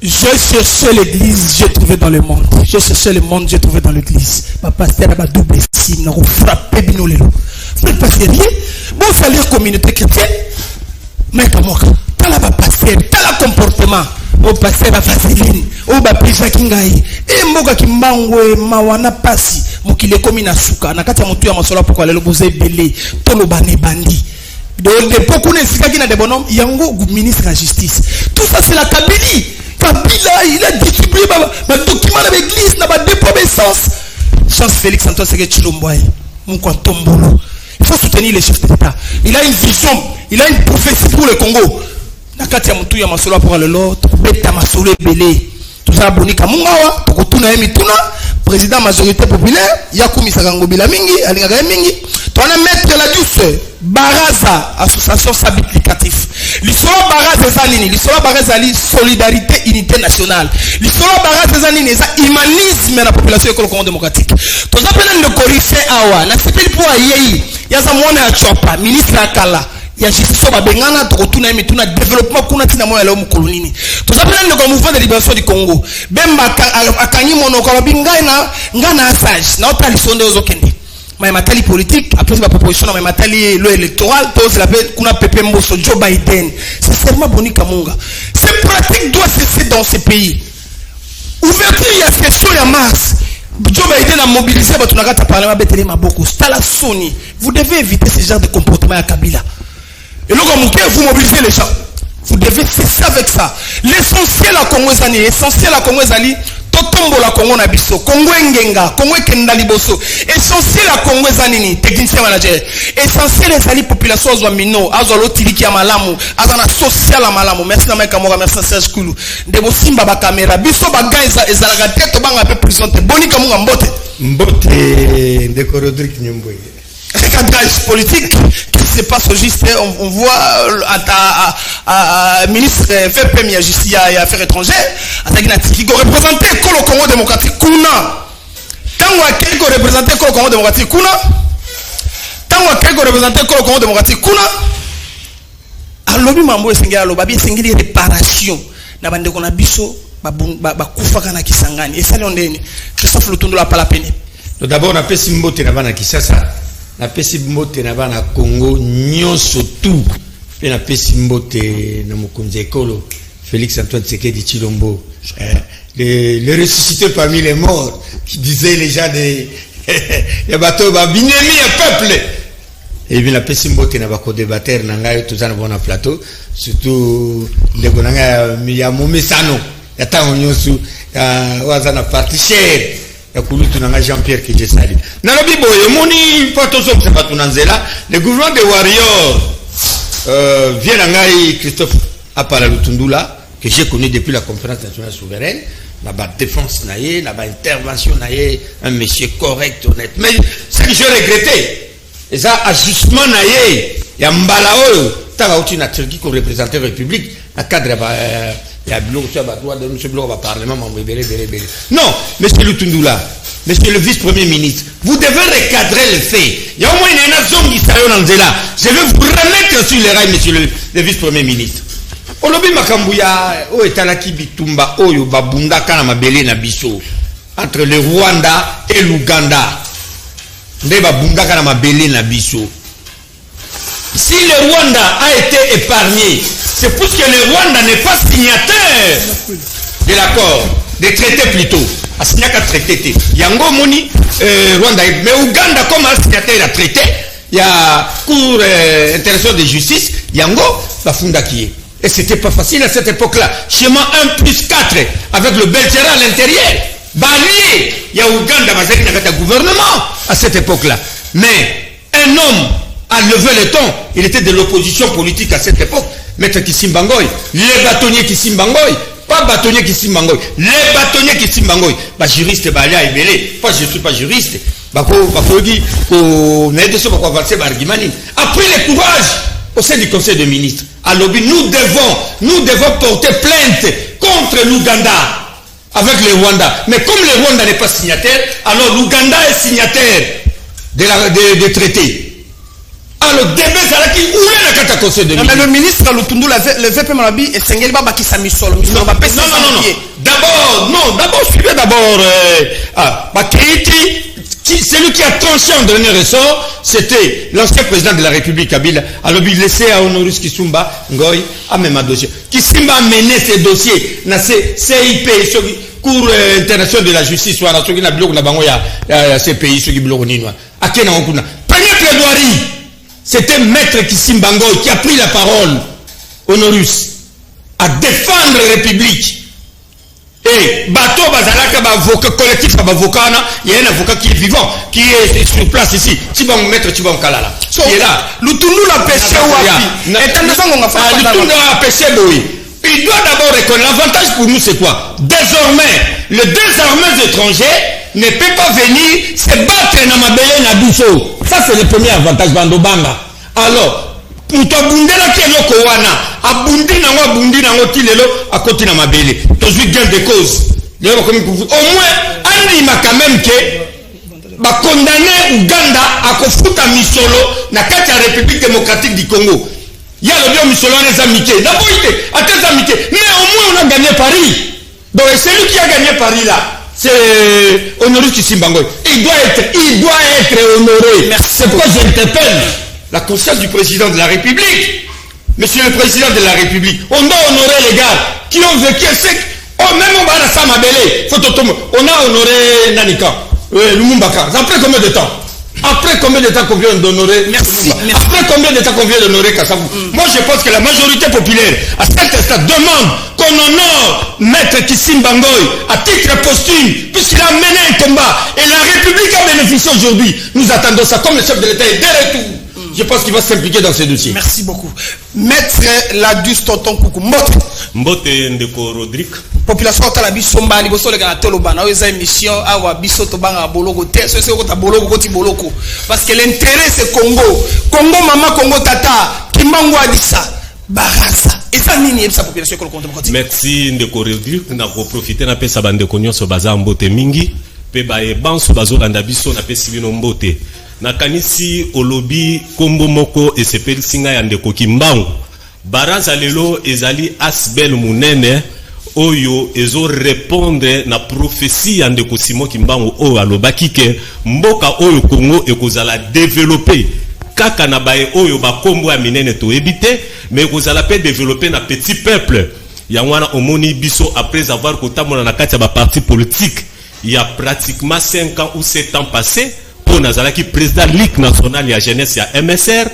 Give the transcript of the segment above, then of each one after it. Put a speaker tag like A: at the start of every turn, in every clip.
A: J'ai cherché l'église, j'ai trouvé dans le monde. J'ai cherché le monde, j'ai trouvé dans l'église. Ma pasteur a double signe, on frappé binolelo. Vous n'êtes pas sérieux? Bon, ça la communauté chrétienne. Mais comment? T'as la pasteur, t'as le comportement. Au pasteur a vaseline, au bapisa kingai. Et moga kimbangwe mawana pasi. Mokile komi na suka. Nakata mutu ya masola pourquoi le boze belé. Tolo bane bandi. Donc, beaucoup de gens qui ont des bonhommes, il y a un ministre de la justice. Tout ça, c'est la Kabylie. Kabila, il a distribué ma document de l'église, n'a pas de désobéissance. Chance Félix Antoine Tshisekedi Tshilombo, mon Tombolo. Il faut soutenir les chefs d'État. Il a une vision, il a une prophétie pour le Congo. Nakati mutu ya masolo pour le l'autre, beta masolo belé. Tout ça boni kamungawa, pour que tout na mituna, président majorité populaire, Yakoumi Sagango mingi, alinga mingi. Tu as mettre la douce. Baraza, association sabiplicatif. L'histoire Baraza Zanini, l'histoire Baraza solidarité unité nationale. L'histoire Baraza Zanini, c'est humanisme dans la population écolo démocratique. Tout ça peut nous corriger awa. Na sipeli pour ayeyi. Ya za mwana ya chopa, ministre akala. Ya justice ba bengana to tuna mituna développement kuna tina moya leo mukolonini. Tout ça peut nous mouvement de libération du Congo. Bemba akanyi monoko ba bingai na ngana asage. Na otali sonde ozokende. Mais matali politique, après la proposition, mais matali l'électoral, tout cela peut qu'on a Pepe Mbosso, Joe Biden. C'est seulement Boni Kamunga. Cette pratique doit cesser dans ces pays. Ouverture, il y a session en mars. Joe Biden a mobilisé votre nagata parlement Betele Maboko. C'est la Sony. Vous devez éviter ce genre de comportement à Kabila. Et donc, vous mobilisez les gens. Vous devez cesser avec ça. L'essentiel à Congo Zani, l'essentiel à Congo Zani, Totombo la Congo na biso, Congo Ngenga, Congo Kenda Liboso. Essentiel à Congo Zanini, technicien manager. Essentiel les ali population azwa mino, azwa lotiliki ya malamu, azana social ya malamu. Merci na meka moga, merci Serge Koulou. Ndebo simba ba kamera, biso ba gaiza ezalaka teto banga pe prisonte. Boni kamunga mbote.
B: Mbote ndeko Rodrigue Nyomboye.
A: Cadrage politique qui se passe au juste, on voit à ministre VP de Justice et Affaires étrangères, qui représentait le Congo démocratique. Tant qu'on représentait le Congo démocratique, alobi mambo esengeli alobabi esengeli réparation na bande kona biso bakufaka na Kisangani esali ondeni Christophe Lutundu la pala pene.
B: D'abord on appelle Simbote na bana Kisasa. Na pesi mbote na bana Congo nyonso tout pe na pesi mbote na mokonzi ekolo Félix Antoine Tshisekedi Tshilombo, le ressuscité parmi les morts qui disait les gens de ya bato ba binemi ya peuple. Et bien la pesi mbote na bako débatteur na ngai tout ça na bona plateau surtout le gonanga ya momesano ya tango nyonso wazana parti cher. Jean-Pierre qui j'ai sali. Le gouvernement de Warrior vient à Christophe Apala Lutundula, que j'ai connu depuis la conférence nationale souveraine. La défense, la intervention, un monsieur correct, honnête. Mais ce que j'ai regretté, et ça, ajustement, il y a Mbalao, tu as Turquie qui représentait la République, à cadre. Il y a Parlement. Non, monsieur Lutundula, monsieur le vice-premier ministre, vous devez recadrer les faits. Il y a au moins une zone qui s'est là. Je vais vous remettre sur les rails, monsieur le vice-premier ministre. Olobi Makambouya, o etalaki bitumba oyo babunda kana mabele na biso entre le Rwanda et l'Ouganda. Nde babunda kana mabele na biso. Si le Rwanda a été épargné, c'est parce que le Rwanda n'est pas signataire de l'accord, des traités plutôt. A signé qu'à traité. Yango Moni, Rwanda, mais Ouganda comme un signataire à traité, il y a Cour internationale de justice, Yango, la Funda qui est. Et c'était pas facile à cette époque-là. Schéma 1+4 avec le Belgera à l'intérieur. Balié, il y a Ouganda, il y a un gouvernement à cette époque-là. Mais un homme a levé le ton, il était de l'opposition politique à cette époque. Maître Kisimbangoy, les bâtonniers Kisimbangoy, pas bâtonniers Kisimbangoy, les bâtonniers Kisimbangoy, bah juriste Balia et Belé, pas je suis pas juriste, bah faut dire qu'on aide sur quoi passer Bargimani. Après le courage au sein du Conseil des ministres, à lobby, nous devons porter plainte contre l'Ouganda avec le Rwanda. Mais comme le Rwanda n'est pas signataire, alors l'Ouganda est signataire des traités. Alors, débat, c'est là qui où est la conseil de
A: ministre. Mais le ministre Lutundu, le VP Malabi, et Sengeli Baba qui s'est mis solo.
B: Non. D'abord, suivez d'abord. Celui qui a tranché en dernier ressort, c'était l'ancien président de la République, Kabila. Alors, il laissait à Honorus Kisumba, Ngoy, à même un dossier. Kisumba a mené ces dossiers dans CIP, Cour internationale de la justice, soit dans la bloc, ces pays, ceux qui bloquent Ninois. À quel moment? Première plaidoirie, c'était Maître Kisumba Ngoy qui a pris la parole, Honorus, à défendre la République. Et bateau bazalaka avocat collectif avocat, il y a un avocat qui est vivant, qui est sur place ici. Tu vas mettre, tu vas Kalala. Qui est là.
A: Lutundu l'a pêché ou
B: Lutundu l'a pêché, oui. Il doit d'abord reconnaître. L'avantage pour nous, c'est quoi? Désormais, le désarmé étranger ne peut pas venir se battre dans ma belle Nabuso. Ça, c'est le premier avantage, Bandobanga. Alors, Mutobundela Keloko Wana, Abundi Nango Tilelo, à côté de ma belle. Toujours gain de cause. Au moins, Andy m'a quand même que va condamner Ouganda à Kofuta Misolo, dans la République démocratique du Congo. Il y a le bien Misolo, les amitiés. D'abord, à tes amitiés. Mais au moins, on a gagné Paris. Donc, celui qui a gagné Paris là, c'est Honorus Kisimbangoy. Il doit être honoré. C'est pourquoi j'interpelle la conscience du président de la République. Monsieur le président de la République, on doit honorer les gars qui ont vécu même au Barassa Mabélé, on a honoré Nanika, Lumumbaka. Après combien de temps? Après combien de temps qu'on vient d'honorer? Merci. Après combien de temps qu'on vient d'honorer Kassabou? Moi je pense que la majorité populaire à cet instant demande qu'on honore Maître Kisimba Ngoy à titre posthume, puisqu'il a mené un combat et la République a bénéficié aujourd'hui. Nous attendons ça comme le chef de l'État est de retour. Je pense qu'il va s'impliquer dans ces dossiers.
A: Merci beaucoup. Maître Ladus Tonton Koukou.
C: Mbote Ndeko Rodrigue.
A: Population de la Bissomba, les Bosso, les Ganatolobana, les émissions, Awa Bissoto Banga, Boloko, c'est ce que Boloko, Koti Boloko. Parce que l'intérêt c'est Congo. Congo, maman, Congo, Tata, Kimango Adissa, Barasa. Et ça, mini, sa population que le compte.
C: Merci Ndeko Rodrigue. N'a profité, n'a pas sa bande de cognon sur Baza Mbote Mingi. Peba et Banso Bazo Landabiso, n'a pas Sibino Mbote. Nakanisi olobi kombo moko esepeli singa ya ndeko Kimbangu baraza lelo ezali asbel munene oyo ezo répondre na prophétie ya ndeko Simon Kimbangu oyo alobaki ke mboka oyo Congo ekozala développer kaka na bae oyo bakombo ya minene to ebite mais ekozala pe développer na petit peuple ya wana omoni biso après avoir kotamona na kati ya ba parti politique il y a pratiquement 5 ans ou 7 ans passés. Nazalaki président Ligue nationale ya jeunesse ya MSR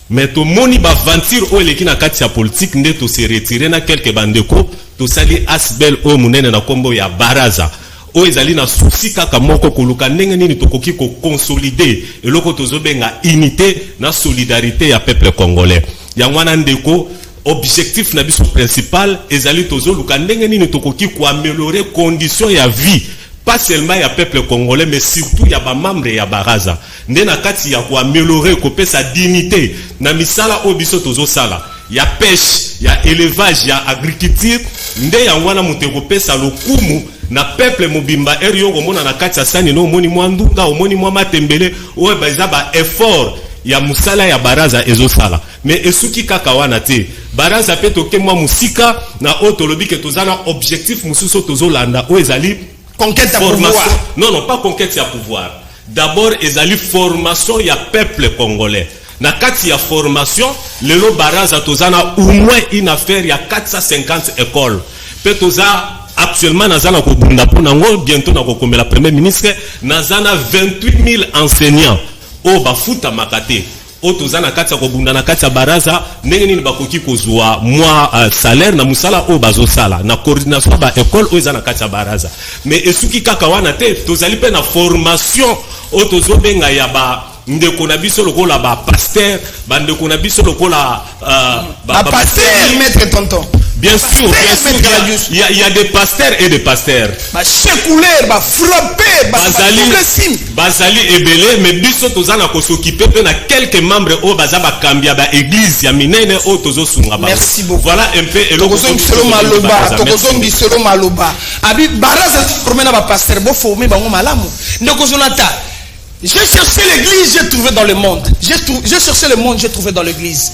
C: mais to moni ba venture o eleki na kati ya politique nde to se retirer na quelques bandeko to sali asbel o munene na kombo ya baraza o ezali na souci kaka moko koluka ndenge nini tokoki ko consolider eloko tozobenga unité na solidarité ya peuple congolais ya mwana ndeko objectif na biso principal ezali tozoluka ndenge nini tokoki ko améliorer conditions ya vie pas seulement il y a peuple congolais mais surtout il y a ba membre ya baraza ndena kati ya ko améliorer ko pesa dignité na misala obiso tozo sala ya pêche ya élevage ya agriculture nde ya wana muteko pesa lokumu na peuple mobimba erio ko mona na kati ya sani no moni mwandunga omoni mwa matembele o ba ba effort ya musala ya baraza ezo sala mais esuki kaka wana te baraza pe toke mwa musika na otolobi ke tozana objectif mususo tozolanda o ezali conquête à pouvoir. Non, pas conquête à pouvoir. D'abord, ils allaient formation ya peuple congolais. Na kati ya formation, le lo baraza tozana au moins une affaire ya 450 écoles. Pe toza actuellement nazana ko bunda pona ngo bientôt na ko komela premier ministre nazana 28 000 enseignants. O bafuta makate. O tozana kati ya ko bunda na kati ya baraza ndenge nini bakoki kozwa moi salaire na musala o bazo sala na coordination ba école o ezana kati ya baraza mais esuki kaka wana te tozali pe na formation o tozobenga ya ba ndeko na biso lokola ba pasteur ba ndeko na biso lokola
A: ba pasteur maître tonton.
C: Bien sûr, il y a des pasteurs et des pasteurs.
A: Ba frapper,
C: Bazali ebele, mais biso tozana ko s'occuper de na quelques membres au bazaba kambia ba église ya minene o tozo sunga ba.
A: Merci beaucoup.
C: Voilà un peu
A: eloko tokosombi selo maloba. Abi baraza promena ba pasteur bo former bango malamu. Ndeko Jonathan J'ai cherché l'église, j'ai trouvé dans le monde. J'ai cherché le monde, j'ai trouvé dans l'église.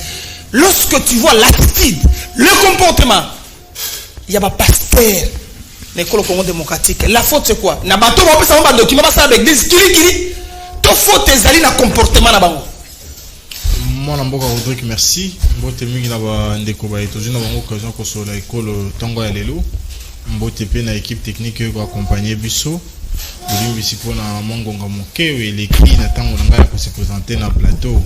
A: Lorsque tu vois l'attitude, le comportement, il y a un pasteur, l'école Congo démocratique. La faute c'est quoi? Na bateau on peut savoir un document ça avec l'église kili. Ton faute est allé dans comportement na bango.
D: Moi Namboka Rodrigue merci. Mbote mingi na ba ndeko ba etozi na bango occasion ko so la école Tongo ya lelo. Mbote pe na équipe technique ko accompagner biso. Olimbi sipo na mongonga mokewe l'écrit na tango na ngala ko se présenter na plateau.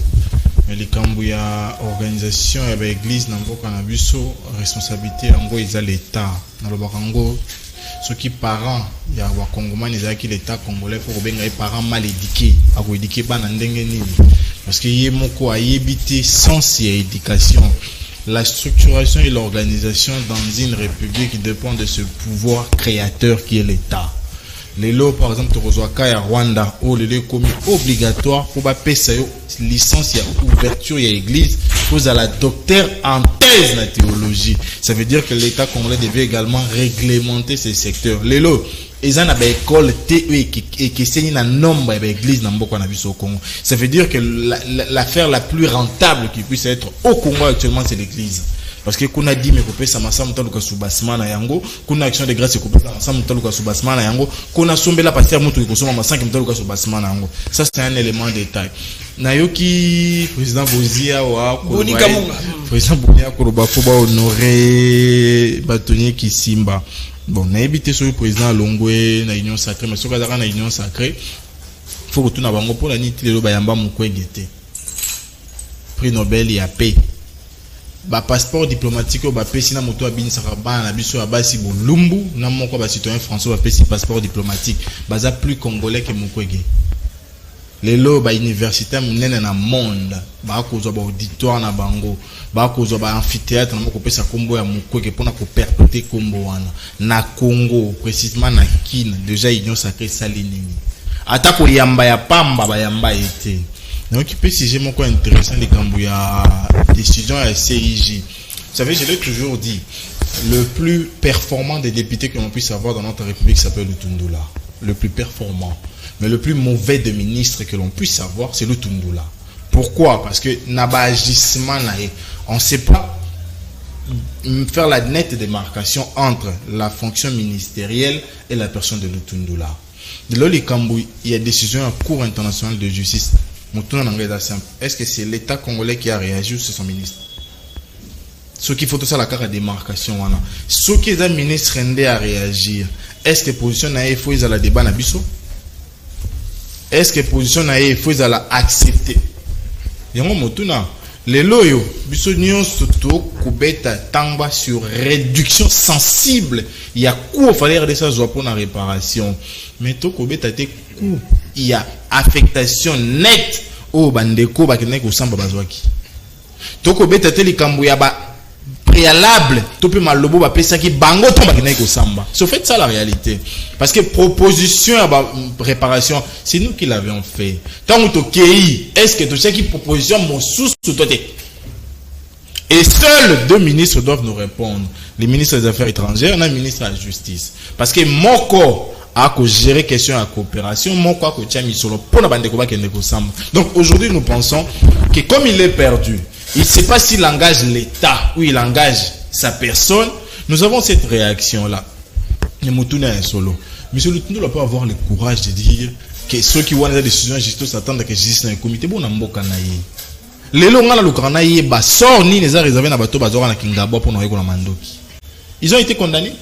D: Mais les kambu ya organisation ya ba église na mboka na biso responsabilité yango eza l'état. Na lobaka ngo ceux qui parents ya wa congolais ezaki l'état congolais faut benga les parents mal éduqués a ko éduquer bana ndenge nini parce que yé moko ayebité sans éducation. La structuration et l'organisation dans une république dépend de ce pouvoir créateur qui est l'état. Les lois, par exemple, Torozwaka à Rwanda, où les lois commis obligatoire pour payer licence et ouverture à l'église, pour la docteur en thèse la théologie. Ça veut dire que l'État congolais devait également réglementer ces secteurs. Les lois, ils ont une école TE qui c'est un nombre d'églises dans le Congo. Ça veut dire que l'affaire la plus rentable qui puisse être au Congo actuellement, c'est l'église. Parce que qu'on a dit mais qu'on ça m'a mutaluka subasma na yango qu'on action de grâce qu'on ça mutaluka subasma na yango qu'on a sombé la pasteur mutu ko soma 5 mutaluka subasma na yango ça c'est un élément de détail nayoki président Bozia wa président Bozia ko ba ko ba honorer Batoni Kisimba bon na éviter sur le président Longwe na union sacrée mais sur ka na union sacrée faut que tout na bango pour la niti le ba yamba mukwengete prix Nobel ya paix. Ba passeport diplomatique au ba pesi na moto abini sakaba na biso abasi bolumbu na moko ba citoyen français ba pesi passeport diplomatique baza plus congolais que mokwege lelo ba université munene na monde ba kozwa ba auditoire na bango ba kozwa ba amphithéâtre na moko pesa kombo ya mokwege pona ko perpétuer kombo wana na Congo précisément na Kin déjà union sacrée salinini ata ko yamba ya pamba ba yamba été. Donc, si j'ai mon coin intéressant, les Cambouya décision à CIJ. Vous savez, je l'ai toujours dit, le plus performant des députés que l'on puisse avoir dans notre République s'appelle le Tundula. Le plus performant. Mais le plus mauvais des ministres que l'on puisse avoir, c'est le Tundula. Pourquoi? Parce que Naba agissement, on ne sait pas faire la nette démarcation entre la fonction ministérielle et la personne de Lutundula. De là, les Cambouya, il y a décision en cour internationale de justice. Est-ce que c'est l'État congolais qui a réagi ou c'est son ministre? Ce qu'il faut tout ça la carte de démarcation. Ce qui est un ministre rendé à réagir. Est-ce que position n'a faut ils la débat na biso? Est-ce que position n'a faut ils la accepter? Yango motuna les loyo biso nyon surtout kubeta tangba sur réduction sensible. Il y a quoi fallait de ça pour la réparation. Mais to kubeta te coup il y a affectation nette au bandeko bakene ko samba bazwaki toko beta teli kambu ya ba préalable to pe malobo ba pesa ki bango to bakene ko samba c'est en fait ça la réalité parce que proposition à réparation c'est nous qui l'avions fait tant to kei est-ce que to sais qui proposition mon sous toté et seuls deux ministres doivent nous répondre les ministres des affaires étrangères et le ministre de la justice parce que moko à gérer question à coopération, donc aujourd'hui nous pensons que comme il est perdu, il ne sait pas s'il engage l'État ou il engage sa personne, nous avons cette réaction là. Monsieur Lutundula doit pas avoir le courage de dire que ceux qui ont des décisions juste s'attendent que justice dans le comité bon amboka na ye. Lelo ngala lukana ye ba sort ni les a réservé na bato bazora na Kingabo pour noyer ko na mandoki. Ils ont été condamnés,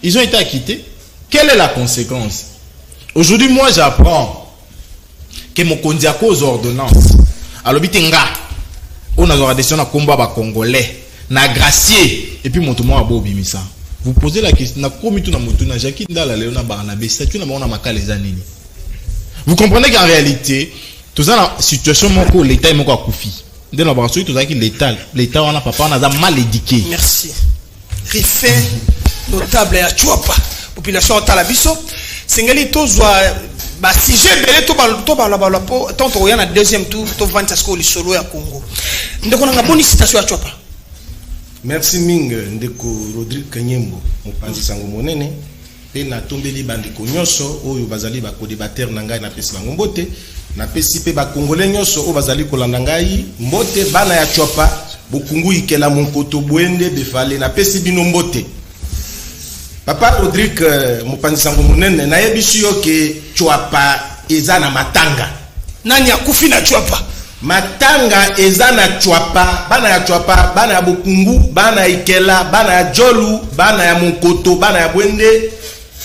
D: ils ont été acquittés. Quelle est la conséquence? Aujourd'hui, moi, j'apprends que mon kondiako aux ordonnances, à l'obitenga, on a une décision à combat ba congolais, na gracier, et puis mon tomo a beau bimisa. Vous posez la question, na komitu na mutu na jaki ndala leona barnabe, statut na mona maka les années. Vous comprenez qu'en réalité, tout ça la situation moko l'état est moko akufi. Dès la barasui tout ça qui l'état on a papa on a mal éduqué.
A: Merci. Rifé notable ya Chuapa. Population à biso singeli tozwa ba sujet belé to ba po tant to yana deuxième tour to vanta sko li solo ya Congo ndeko nga boni citation ya Chopa.
E: Merci Ming ndeko Rodrigue Kanyembo mopanzi sango monene pe na tombeli bandeko nyonso oyo bazali ba ko débatteur na ngai na pesi bango mbote na pesi pe ba congolais nyonso o bazali kolanda ngai mbote bana ya chwapa bokungu ikela monkoto bwende befale na pesi bino mbote. Papa Rodrigue mopanzisango munene na yebishi yo ke chwapa eza na matanga.
A: Nani akufi na chwapa?
E: Matanga eza na chwapa, bana ya chwapa, bana ya bokungu, bana ya ikela, bana ya jolu, bana ya monkoto, bana ya bwende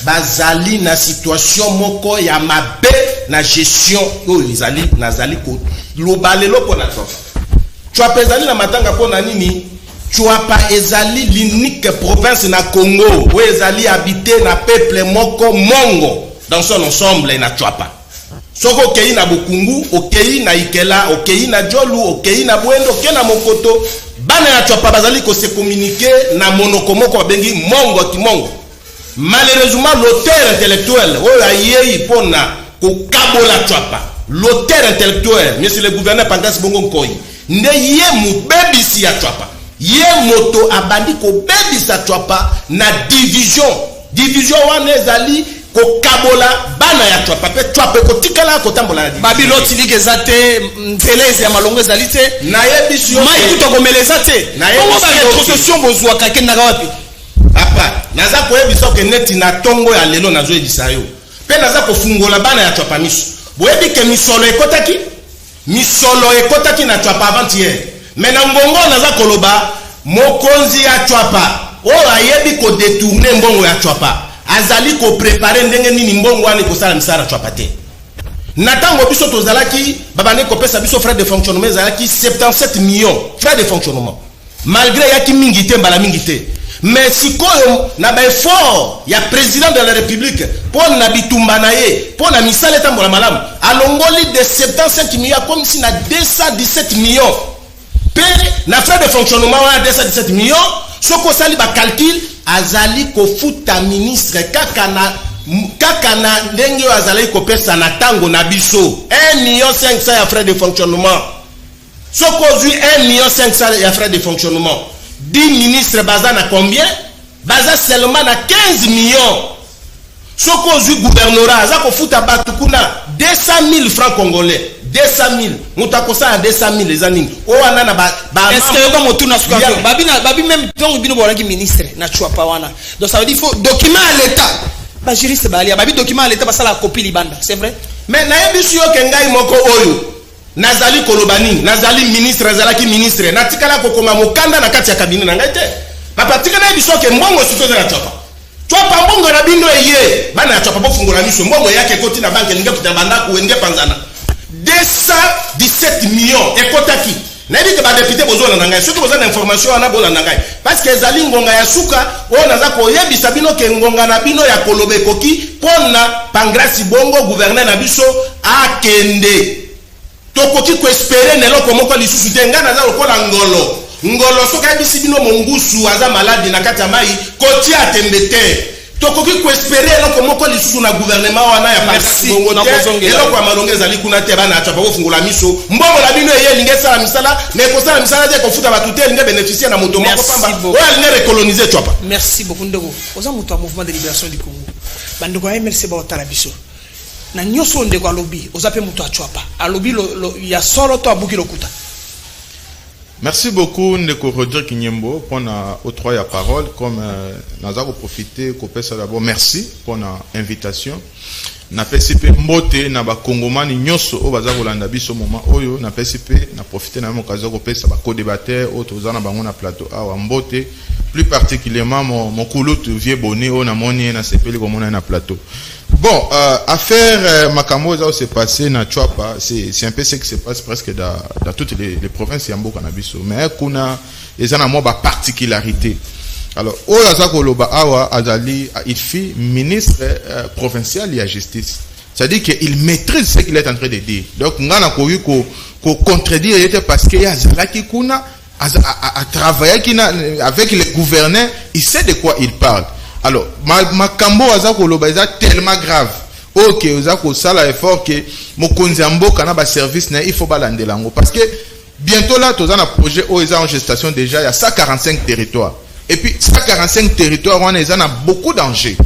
E: bazali na situation moko ya mabe na gestion yo izali nazali ko lobalelo pona chwapa. Chwapa ezali na matanga pona nini? Chwapa ezali l'unique province na Congo où ezali habité na peuple moko mongo dans son ensemble na chwapa. Soko okei na bokungu, okei na ikela, okei na jolu, okei na bwendo, okei na mokoto, bana ya chwapa bazali ko se communiquer na monoko moko bengi mongo kimongo. Malheureusement l'auteur intellectuel oyo ayei pona ko kabola chwapa. L'auteur intellectuel, monsieur le gouverneur Pangas Bongo Nkoi, nde ye mubebisi ya chwapa. Ye moto abandi ko bebisa chwapa na division wana ezali ko kabola bana ya chwapa pe chwapa ko tikala ko tambola na
A: Babyloti ligezate nzeleze ya malongo ezalite
E: na yebishi yo
A: mai kutokomeleza te
E: na
A: yebishi ba retrocession bozwa kakenda wapi
E: apa naza ko yebisa ke neti na tongo ya lelo nazo yebisa yo pe naza ko fungola bana ya chwapa miso boyebi ke misolo ekotaki na chwapa avant-hier mais na ngongo naza koloba mokonzi ya chwapa o ayebi ko détourner mbongo ya chwapa azali ko préparer ndenge nini mbongo wana ko sala misara chwapa te natango biso tozalaki babane ko pesa biso frais de fonctionnement ezalaki 77 millions frais de fonctionnement malgré yaki mingi te mbala mingi te mais sikoyo na ba effort ya président de la république pour na bitumba na ye pour na misala tambola malamu alongoli de 75 millions comme si na 217 millions pe na frais de fonctionnement wana 217 millions soko sali ba calcul azali ko futa ministre kaka na ndenge azali ko pesa na tango na biso 1,5 million ya frais de fonctionnement soko zui 1,5 million ya frais de fonctionnement 10 ministres baza na combien baza seulement na 15 millions soko zui gouvernorat aza ko futa batu kuna 200,000 francs congolais 200,000 mutakosa ya 200,000 ezanini o wana na ba
A: est-ce que comme tout na suka babi même donc bino bolaki ministre na chwapa wana donc ça veut dire faut document à l'état ba juriste ba babi document à l'état ba sala copie libanda c'est vrai
E: mais na yebisu yo ke ngai moko oyo nazali kolobani nazali ministre nazalaki ministre natikala kokoma mokanda na kati ya cabinet na ngai te papa tikana yebisu ke mbongo sikoza na chwapa chwapa mbongo na bino eye bana ya chwapa bofungola miso mbongo yake koti na banke ninge kutabanda kuende panzana 217 millions ekotaki na yebi ke ba député bozona na ngai soki bozana information wana bola na ngai parce que ezali ngonga ya suka o naza ko yebisa bino ke ngonga na bino ya kolobe koki pona Pangrasi Bongo gouverneur na biso akende tokoki ko espérer neloko moko lisusu te ngana za lokola ngolo soka bisi bino mongusu aza malade na kati ya mai koti atembete tokoki ko espérer eloko moko lisusu na gouvernement wana ya Pangrasi Bongo te eloko ya malonge ezali kuna te bana atapa ko fungola miso mbongo na bino eye linge sala misala mais ko sala misala te ko futa batu te linge bénéficier na moto moko pamba o linge recoloniser chwapa.
A: Merci beaucoup ndeko oza moto wa mouvement de libération du Congo bandeko ya MRC ba otala biso na nyoso ndeko alobi ozape moto a chwapa alobi ya solo to abuki lokuta.
D: Merci beaucoup Ndeko Rodrigue Nyembo pour na octroi ya parole comme nazako profiter ko pesa d'abord merci pour na invitation na PCP mbote na ba kongomani nyoso o bazako landa biso moment oyo na PCP na profiter na occasion ko pesa ba co-débatteur o tozana bango na plateau awa mbote plus particulièrement mon kulutu vieux bonnet o na moni na sepeli ko mona na plateau. Bon, affaire Makamoza s'est passé na Chwapa, c'est un peu ce qui se passe presque dans toutes les provinces Yambo Canabiso. Mais kuna les ana mo ba particularité. Alors, Oyaza Koloba Awa Azali il fit ministre provincial de la justice. C'est-à-dire qu'il maîtrise ce qu'il est en train de dire. Donc ngana ko yu ko contredire était parce que Yazala ki kuna a travaillé avec les gouverneurs, il sait de quoi il parle. Alors, Makambo Azakoloba est tellement grave. Ok, Ozako sala effort que Mokonzi Amboka na ba service na il faut balande lango parce que bientôt là tous un projet où ils sont en gestation déjà il y a 145 territoires. Et puis 145 territoires on a beaucoup d'enjeux.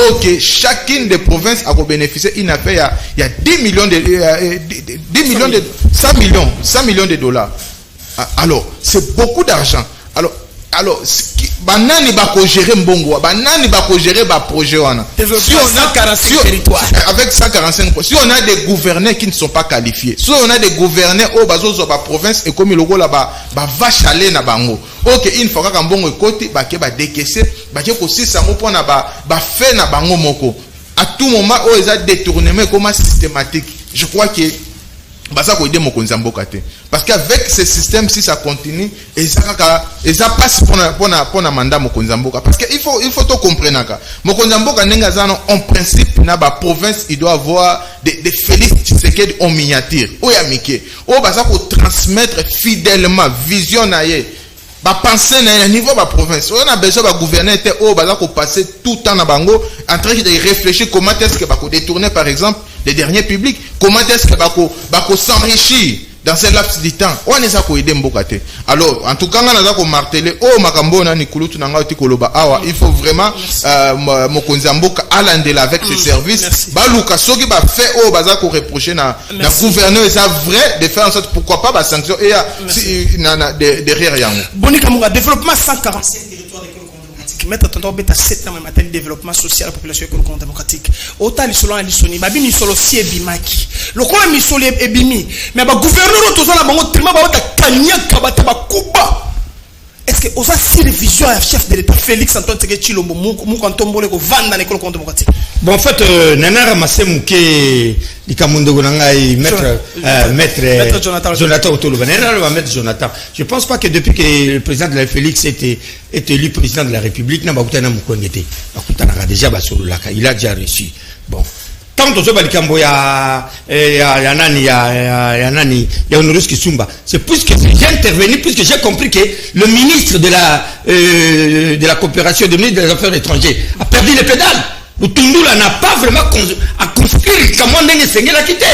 F: ok, chacune des provinces a bénéficié une affaire, il y a 10 millions de 100 millions de dollars. Alors, c'est beaucoup d'argent. Alors, banani ba ko gérer mbongo, banani ba ko gérer ba projet wana.
A: Si on a 45 territoires
F: avec 145, si on a des gouverneurs qui ne sont pas qualifiés, si on a des gouverneurs au bazo zo ba province et comme logo là ba vache aller na bango. OK, une fois ka mbongo côté ba ke ba décaisser, ba ke ko 600 pour na ba fait na bango moko. À tout moment où ils ont détournement comme systématique. Je crois que ça ko aider mokonzi mboka te parce qu'avec ce système si ça continue et ça passe pour na mandat mokonzi mboka parce que il faut tout comprendre ka mokonzi mboka nenga zano en principe na ba province il doit avoir des Félix Tshisekedi en miniature ou ya mike ou ça ko transmettre fidèlement vision na ye ba penser na niveau ba province on a besoin ba gouverner te o ba ko passer tout temps na bango en train de réfléchir comment est-ce que ba ko détourner par exemple les derniers publics, comment est-ce que bako s'enrichir dans ce laps de temps? On est ça ko aider mboka te. Alors, en tout cas, on a ko marteler oh makambo na nikulutu na ngauti koloba awa, il faut vraiment mokonzi mboka alandela avec ses services. Baluka soki ba fait oh baza ko reprocher na gouverneur ça vrai de faire en sorte pourquoi pas ba sanction et derrière yango.
A: Bonika Munga développement 145 territoires mettre tonton beta 7 ans matin développement social la population économique démocratique autant selon l'isoni babi ni solo si ebimaki lokola misolo ebimi mais ba gouverneur to na bango tellement ba ta kanyaka ba kuba est-ce que osa si les visions à chef de l'état Félix Antoine Tshisekedi Tshilombo mu kantombole ko vanda na économique démocratique
B: bon en fait nana ramassé muke likamundo ngai maître Jonathan Otolo nana va mettre Jonathan je pense pas que depuis que le président de la Félix était élu président de la République na bakutana mukongete bakutana déjà basololaka il a déjà reçu bon tant que balikambo ya Honorus Kisumba c'est puisque j'ai intervenu puisque j'ai compris que le ministre de la coopération de ministre des affaires étrangères a perdu les pédales. Le Tundula n'a pas vraiment à construire comme on n'est pas la quitter.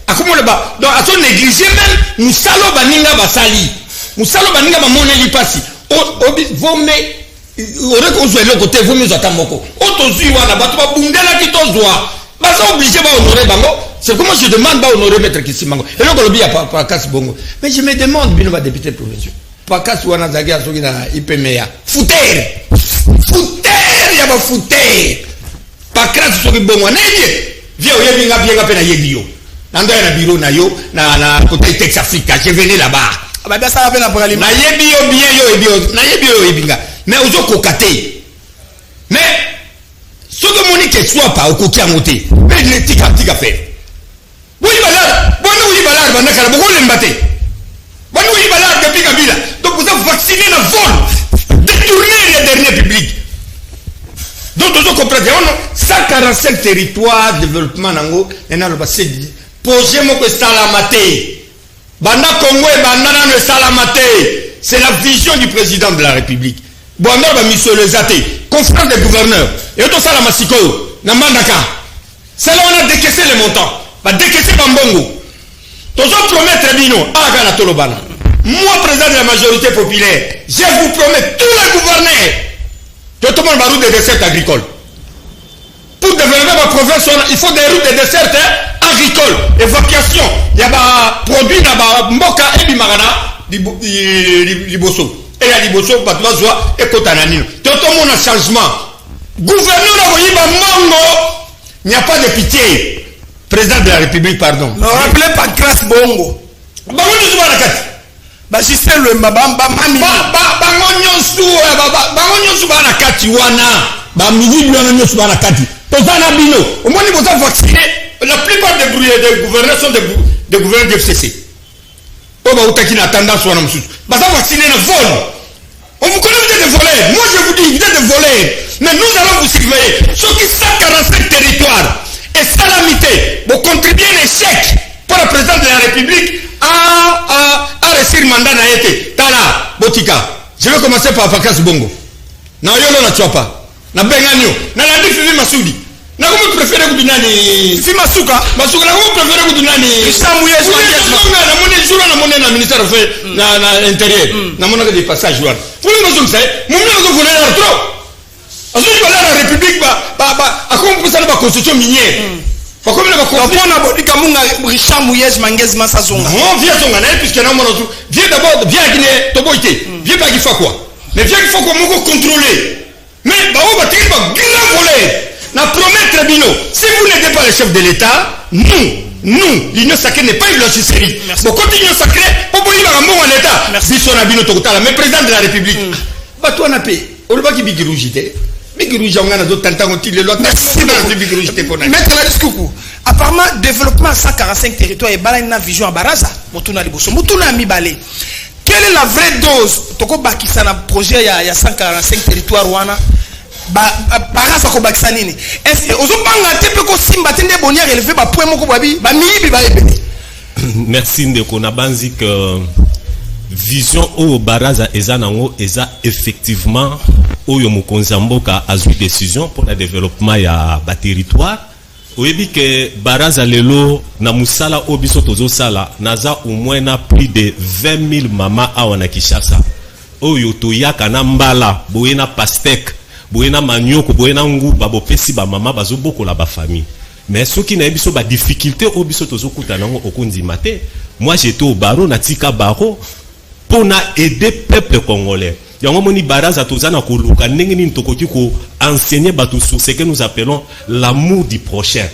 B: À comment le bas donc à son négligé même nous salo baninga basali nous salo baninga bamone lipasi vome aurait qu'on soit le côté vous nous attendons autozui wana bato ba bundela kitozwa baza obligé ba honorer bango c'est comment je demande ba honorer maître Kisimango et donc lobi ya pas casse bongo mais je me demande bino ba député provincial pas casse wana zagia soki na IPMEA fouter ya ba fouter pas crasse soki bongo neye via oyebi nga bien ngapena yebio nando ya na bureau na yo na côté Tex Africa je venais là-bas
A: ba bien ça va na pour
B: na yebio bien yo ebio na yebio ebinga mais ozo kokate mais ce que Monique soit pas au coquin monté mais il est tika fait oui voilà oui voilà bana kala boko lembate bon oui voilà depuis Kabila donc vous avez vacciné le vol détourner les derniers publics donc vous comprenez 145 territoires développement nango ena lo basé projet moko salamate banda Congo et banda na salamate c'est la vision du président de la République bon on va monsieur les athées conférence des gouverneurs et tout ça la masiko na mandaka c'est là on a décaissé les montants va décaisser bambongo tous promettre bino aga na tolobana moi président de la majorité populaire je vous promets tous les gouverneurs tout le monde va route de dessert agricole pour développer ma province il faut des routes de dessert agricole évacuation il y a ba produit na ba mboka et bimagana liboso et la liboso ba tozwa et kotananino tout le monde a changement gouverneur na boyiba mongo il n'y a pas de pitié président de la République pardon
A: non rappelez pas grâce bongo
B: ba woni zuba nakati
A: ba système le mbamba mami
B: ba ngonyo ba nakati wana ba mini wana nyo ba nakati tozana bino au moins vous avez vacciné la plupart des gouverneurs sont des gouverneurs de FCC oh ba utaki na tendance wana msusu ba ça vacciné na vol on vous connaît vous êtes des voleurs moi je vous dis vous êtes des voleurs mais nous allons vous surveiller sur qui 145 territoires et salamité vous contribuez à l'échec pour le président de la République à réussir mandat na été tala botika je vais commencer par vacances bongo na yolo na chopa na benganyo na la difi masudi na comment préférez vous nani
A: si masuka
B: na comment préférez vous nani
A: samouye
B: na monnaie jour na monnaie na ministère fait na intérieur na monnaie de passage vous nous sommes ça mon nous voulons trop azuli bala la République ba pour ça la constitution minière. Pas comme la
A: Donc on a dit que Richard Mouyez Manguez Massazonga.
B: Non, viens Zonga, puisque non, viens d'abord, viens à Guinée, Toboïté, viens pas qu'il faut quoi. Mais viens qu'il faut qu'on me contrôler. Mais bah on va tirer pas Guinée voler. Na promettre Bino, si vous n'êtes pas le chef de l'État, nous, l'Union sacrée n'est pas une logisserie. Donc quand l'Union sacrée, pour vous dire un bon en État, Bisson a Bino Tokotala, mais président de la République. Bah toi on a payé. On va qui bigirougité. Bigirouja on a d'autres tentants qui les lois. Merci beaucoup. Bigirougité qu'on a.
A: Maître Laris Koukou. Apparemment, développement 145 territoires et balai na vision à Baraza. Motuna liboso. Motuna mi balé. Quelle est la vraie dose? Toko bakisa na projet il y a 145 territoires wana. Baraza ko bakisa nini? Est-ce que ozo banga tepe ko simba tende bonia relevé ba point moko babi ba miyibi ba ebele.
C: Merci ndeko na banzi que vision au Baraza ezanango eza effectivement oyo mokonzi mboka azui décision pour le développement ya ba territoire. Oyebi que Baraza lelo na musala obiso tozo sala naza au moins na plus de 20 000 mamas awa na Kinshasa. Oyo toyaka na mbala boyena pastèque boyena manioko boyena nguba bopesi ba mama bazo bokola ba famille. Mais ceux qui n'ont pas de difficulté obiso tozo kutana ngo okonzi maté. Moi j'étais au barreau na tika barreau pour aider peuple congolais. Yango moni Baraza tozana ko luka ndenge nini tokoki ko enseigner bato sur ce que nous appelons l'amour du prochain.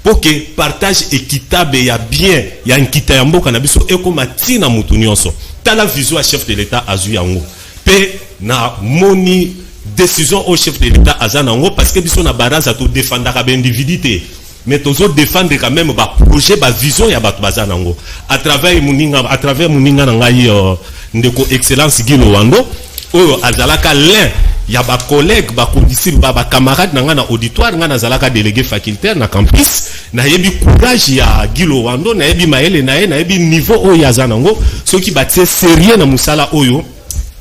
C: Pour que partage équitable ya bien ya nkita ya mboka na biso ekoma tina mutu nyonso. Tala vision à chef de l'État azu yango. Pe na moni décision au chef de l'État azanango parce que biso na Baraza to défendre ka individualité. Mais toujours défendre quand même ba projet ba vision ya bato bazanango à travers muninga na ngai ndeko excellence Gilo Wando oyo azalaka l'un ya ba collègue ba condisciple ba camarade na nga na auditoire nga na zalaka délégué facultaire na campus na yebi courage ya Gilo Wando na yebi maele na ye na yebi niveau oyo azanango soki ba tie sérieux na musala oyo.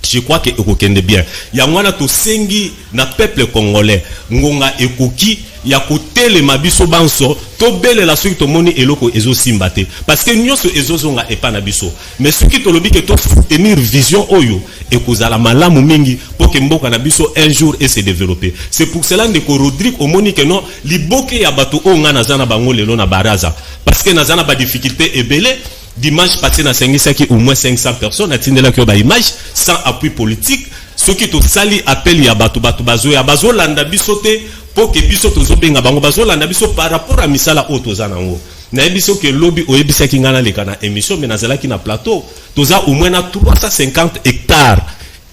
C: Je crois que ekokende bien. Ya mwana to sengi na peuple congolais ngonga ekoki ya kotele mabiso banso to bele la soki to moni eloko ezo simbate parce que nyonso ezo zonga epa na biso mais soki to lobi que to soutenir vision oyo ekozala malamu mingi pour que mboka na biso un jour et se développer. C'est pour cela ndeko Rodrigue omoni que non liboke ya bato o nga nazana bango lelo na Baraza parce que nazana ba difficulté ebele. Dimanche passé na sengisaki au moins 500 personnes atindela ko ba image sans appui politique ce qui to sali appel ya bato bazo ya bazo landa bisote pour que biso tozo benga bango bazo landa biso par rapport à misala otoza nango na biso que lobby oyebisaki ngana leka na émission mais nazala ki na plateau toza au moins na 350 hectares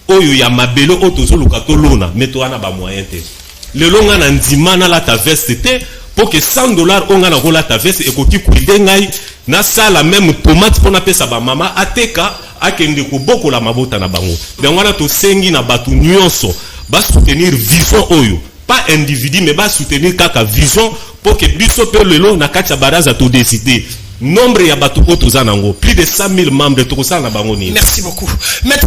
C: oyo ya mabelo otozo luka to lona mais to ana ba moyen te le longa na ndima na la ta veste te pour que $100 on a la ta veste et koki kuide ngai na sala même tomate pour na pesa ba mama ateka akende ko boko la mabota na bango donc wana to sengi na batu nyonso ba soutenir vision oyo pas individu mais ba soutenir kaka vision pour que biso pe lelo na kati ya Baraza to décider nombre ya batu otoza nango plus de 100 000 membres to kosala na bango ni.
A: Merci beaucoup maître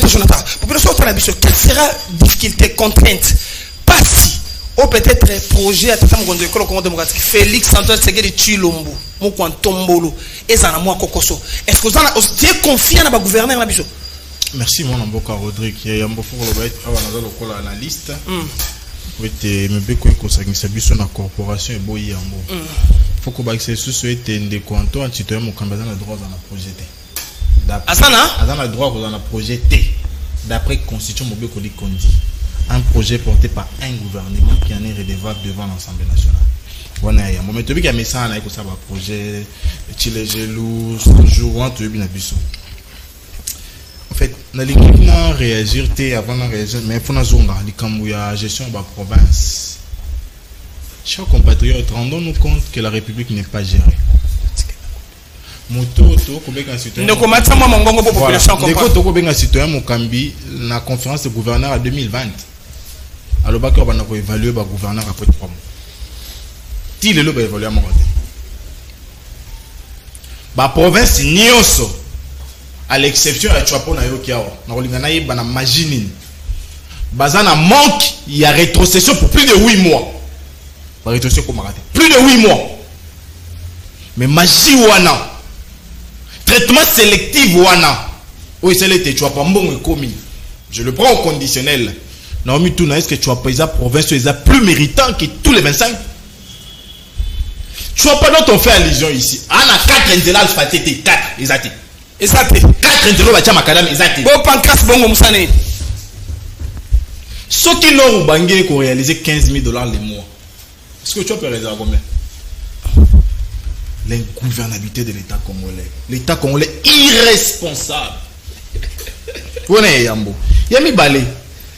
A: Jonathan population de la biso quelle sera difficulté contrainte pas si ou peut-être projet à Tata Mgondo École Congo démocratique Félix Antoine Tshisekedi Tshilombo Mokwan Tombolo ezana mwa kokoso est-ce que vous êtes confiant dans le gouverneur na biso?
D: Merci mon amboka Rodrigue ya mbofo ko ba être awa na lokola analyste wete mebeko ko sangisa biso na corporation e boyi yango faut ko ba exercice ete ndeko Antoine citoyen mokamba na droit dans la projet
A: Azana
D: droit dans la projet d'après constitution mobeko li kondi un projet porté par un gouvernement qui en est redevable devant l'Assemblée nationale. Voilà, mais tu vois qu'il y a un message avec ça, un projet, Chile Gelou, jour, tu veux bien abuser. En fait, dans l'équipe, on a réagi avant de réagir, mais il faut que la gestion de la province. Chers compatriotes, rendons-nous compte que la République n'est pas gérée. La conférence de gouverneur en 2020. Alors, on va évaluer le gouverneur après 3 mois. Si le va évaluer à mon côté. La province Nyoso, à l'exception de Chuapo na Yokiao, na Maginin, Bazana manque, il y a rétrocession pour plus de 8 mois. Rétrocession comme raté. Plus de 8 mois. Mais magie wana, traitement sélectif wana, oui c'est l'été Chuapo mbongo commis. Je le prends au conditionnel. Naomi Touna, est-ce que tu as pas les provinces plus méritants que tous les 25? Tu vois pas dont on fait allusion ici. On a 4 intellectuels alphabétés, 4, exact.
A: Exact.
D: 4 intellectuels bâtis macadam, exact.
A: Bon pancas bongo musane.
D: Ceux qui l'ont bangé qui ont réalisé $15 000 le mois. Est-ce que tu as réalisé combien? L'ingouvernabilité de l'État congolais. L'État congolais irresponsable. Vous voyez, Yambo. Yami Balé.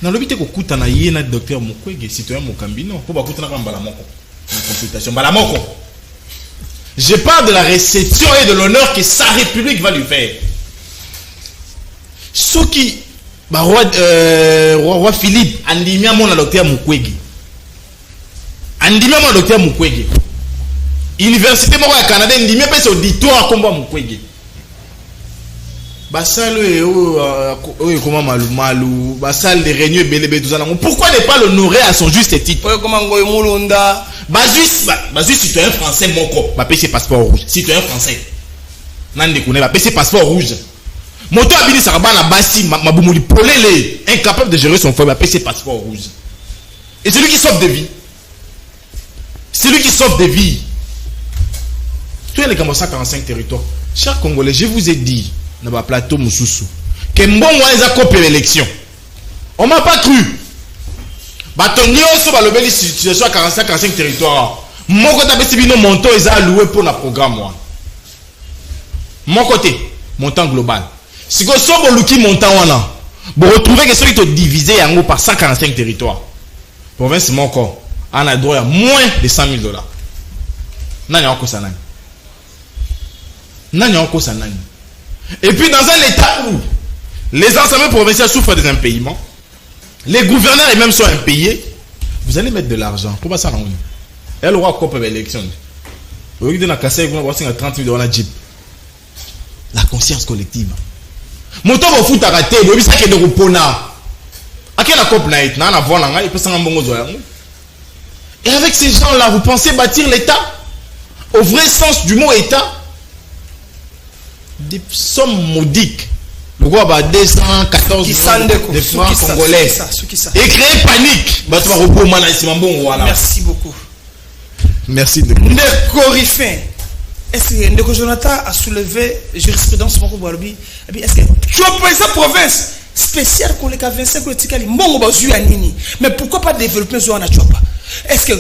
D: Dans le but que vous avez un docteur Mukwege, citoyen Mokambino, pour vous avez un balamoko. Une consultation. Balamoko. Je parle de la réception et de l'honneur que sa république va lui faire. Ceux qui. Roi Philippe, andimia mon docteur Mukwege. Andimia mon docteur Mukwege. Université moko ya Canada ndimia pese auditoire komba Mukwege. Basalo et comment malu basal de réunion belebe tout ça. Pourquoi ne pas l'honorer à son juste titre?
A: Comment ngoy mulunda
D: Bazus citoyen français moko, ba pese passeport rouge. Citoyen français. Nande connaît ba pese passeport rouge. Moto abili sarabana basi mabumuli polele, incapable de gérer son foyer, ba pese passeport rouge. Et celui qui sauve des vies. Celui qui sauve des vies. Tu es les 145 territoires. Chers Congolais, je vous ai dit dans le plateau Moussoussou que Mbongo a copié l'élection. On m'a pas cru. Batongi oso balobeli situation à 45 territoires. Mon côté besibino montant ils a alloué pour le programme moi. Mon côté montant global. Si vous avez luki montant wana, vous retrouvez que ceux qui sont divisés par 145 territoires. Province Moko en a droit à moins de $100 000. Nani encore ça nani. Nani encore ça nani. Et puis dans un état où les ensembles provinciaux souffrent des impayements, les gouverneurs eux-mêmes sont impayés, vous allez mettre de l'argent. Pourquoi ça non? Elle aura quoi pour l'élection? Au lieu de la casser, vous avez 30 000 $ Jeep. La conscience collective. Mon temps au foot à rater, vous avez ça qui est de repona. À quel accord naït, n'a pas voir l'anga, il peut s'en bon. Et avec ces gens-là, vous pensez bâtir l'État au vrai sens du mot État? Des sommes modiques. Le roi va 214 de francs congolais. Et créer panique.
A: Merci beaucoup.
D: Merci.
A: Ndeko est-ce que Ndeko Jonathan a soulevé jurisprudence Moko Barobi? Est-ce que tu as pris sa province spéciale qu'on les 25 politicali Mbongo Bazu Nini? Mais pourquoi pas développer Zoana Chopa? Est-ce que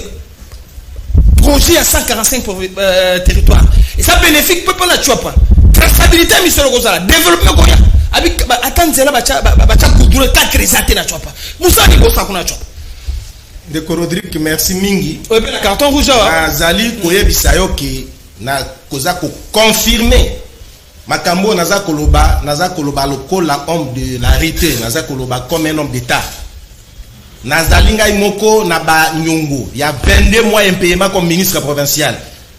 A: projet à 145 territoires et ça bénéfique pas la Chopa? Traçabilité misolo kozala développement koya abi atanzela bacha kudure ta créaté na Chopa. Musa ni bosa kuna Chopa.
E: Ndeko Rodrigue merci mingi.
A: Obe la carton rouge
E: azali koyebisa yo ki na koza ko confirmer makambo naza koloba lokola homme de la rité, naza koloba comme un homme d'état. Nazali ngai moko na ba nyongo ya 22 mois impayement comme ministre provincial.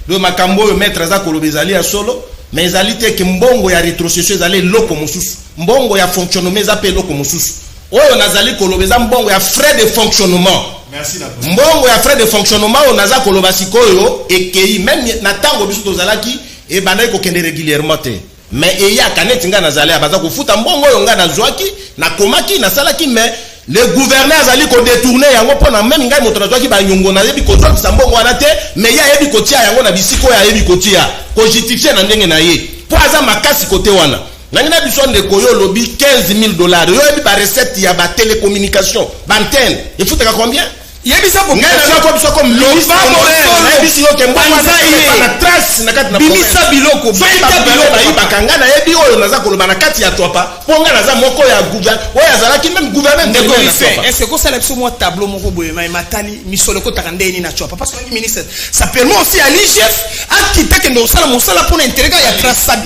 E: Le makambo yo maître naza koloba ezali ya solo, mais ezali te ke mbongo ya rétrocession ezali loko mosusu. Mbongo ya fonctionnement ezapé loko mosusu. Oyo nazali koloba eza mbongo ya frais de fonctionnement.
D: Merci la
E: mbongo ya frais de fonctionnement on naza koloba sikoyo ekei même na tango biso tozalaki e bandai ko kende régulièrement te mais eya kaneti nga nazali abaza kofuta mbongo oyo nga nazwaki na komaki na salaki mais le gouverneur azali ko détourner yango pona même ngai moto nazwaki ba nyongo na yebi ko zokisa mbongo wana te mais ya yebi ko tia yango na bisiko ya yebi ko tia ko justifier na ndenge na ye po aza makasi kote wana nangina biso ndeko yo lobi $15 000 yo yebi ba recette ya ba télécommunication ba antenne il faut ka combien? Il y a des gens qui sont comme le
A: ça permet aussi à l'IGF à quitter que nous sommes pour l'intérêt.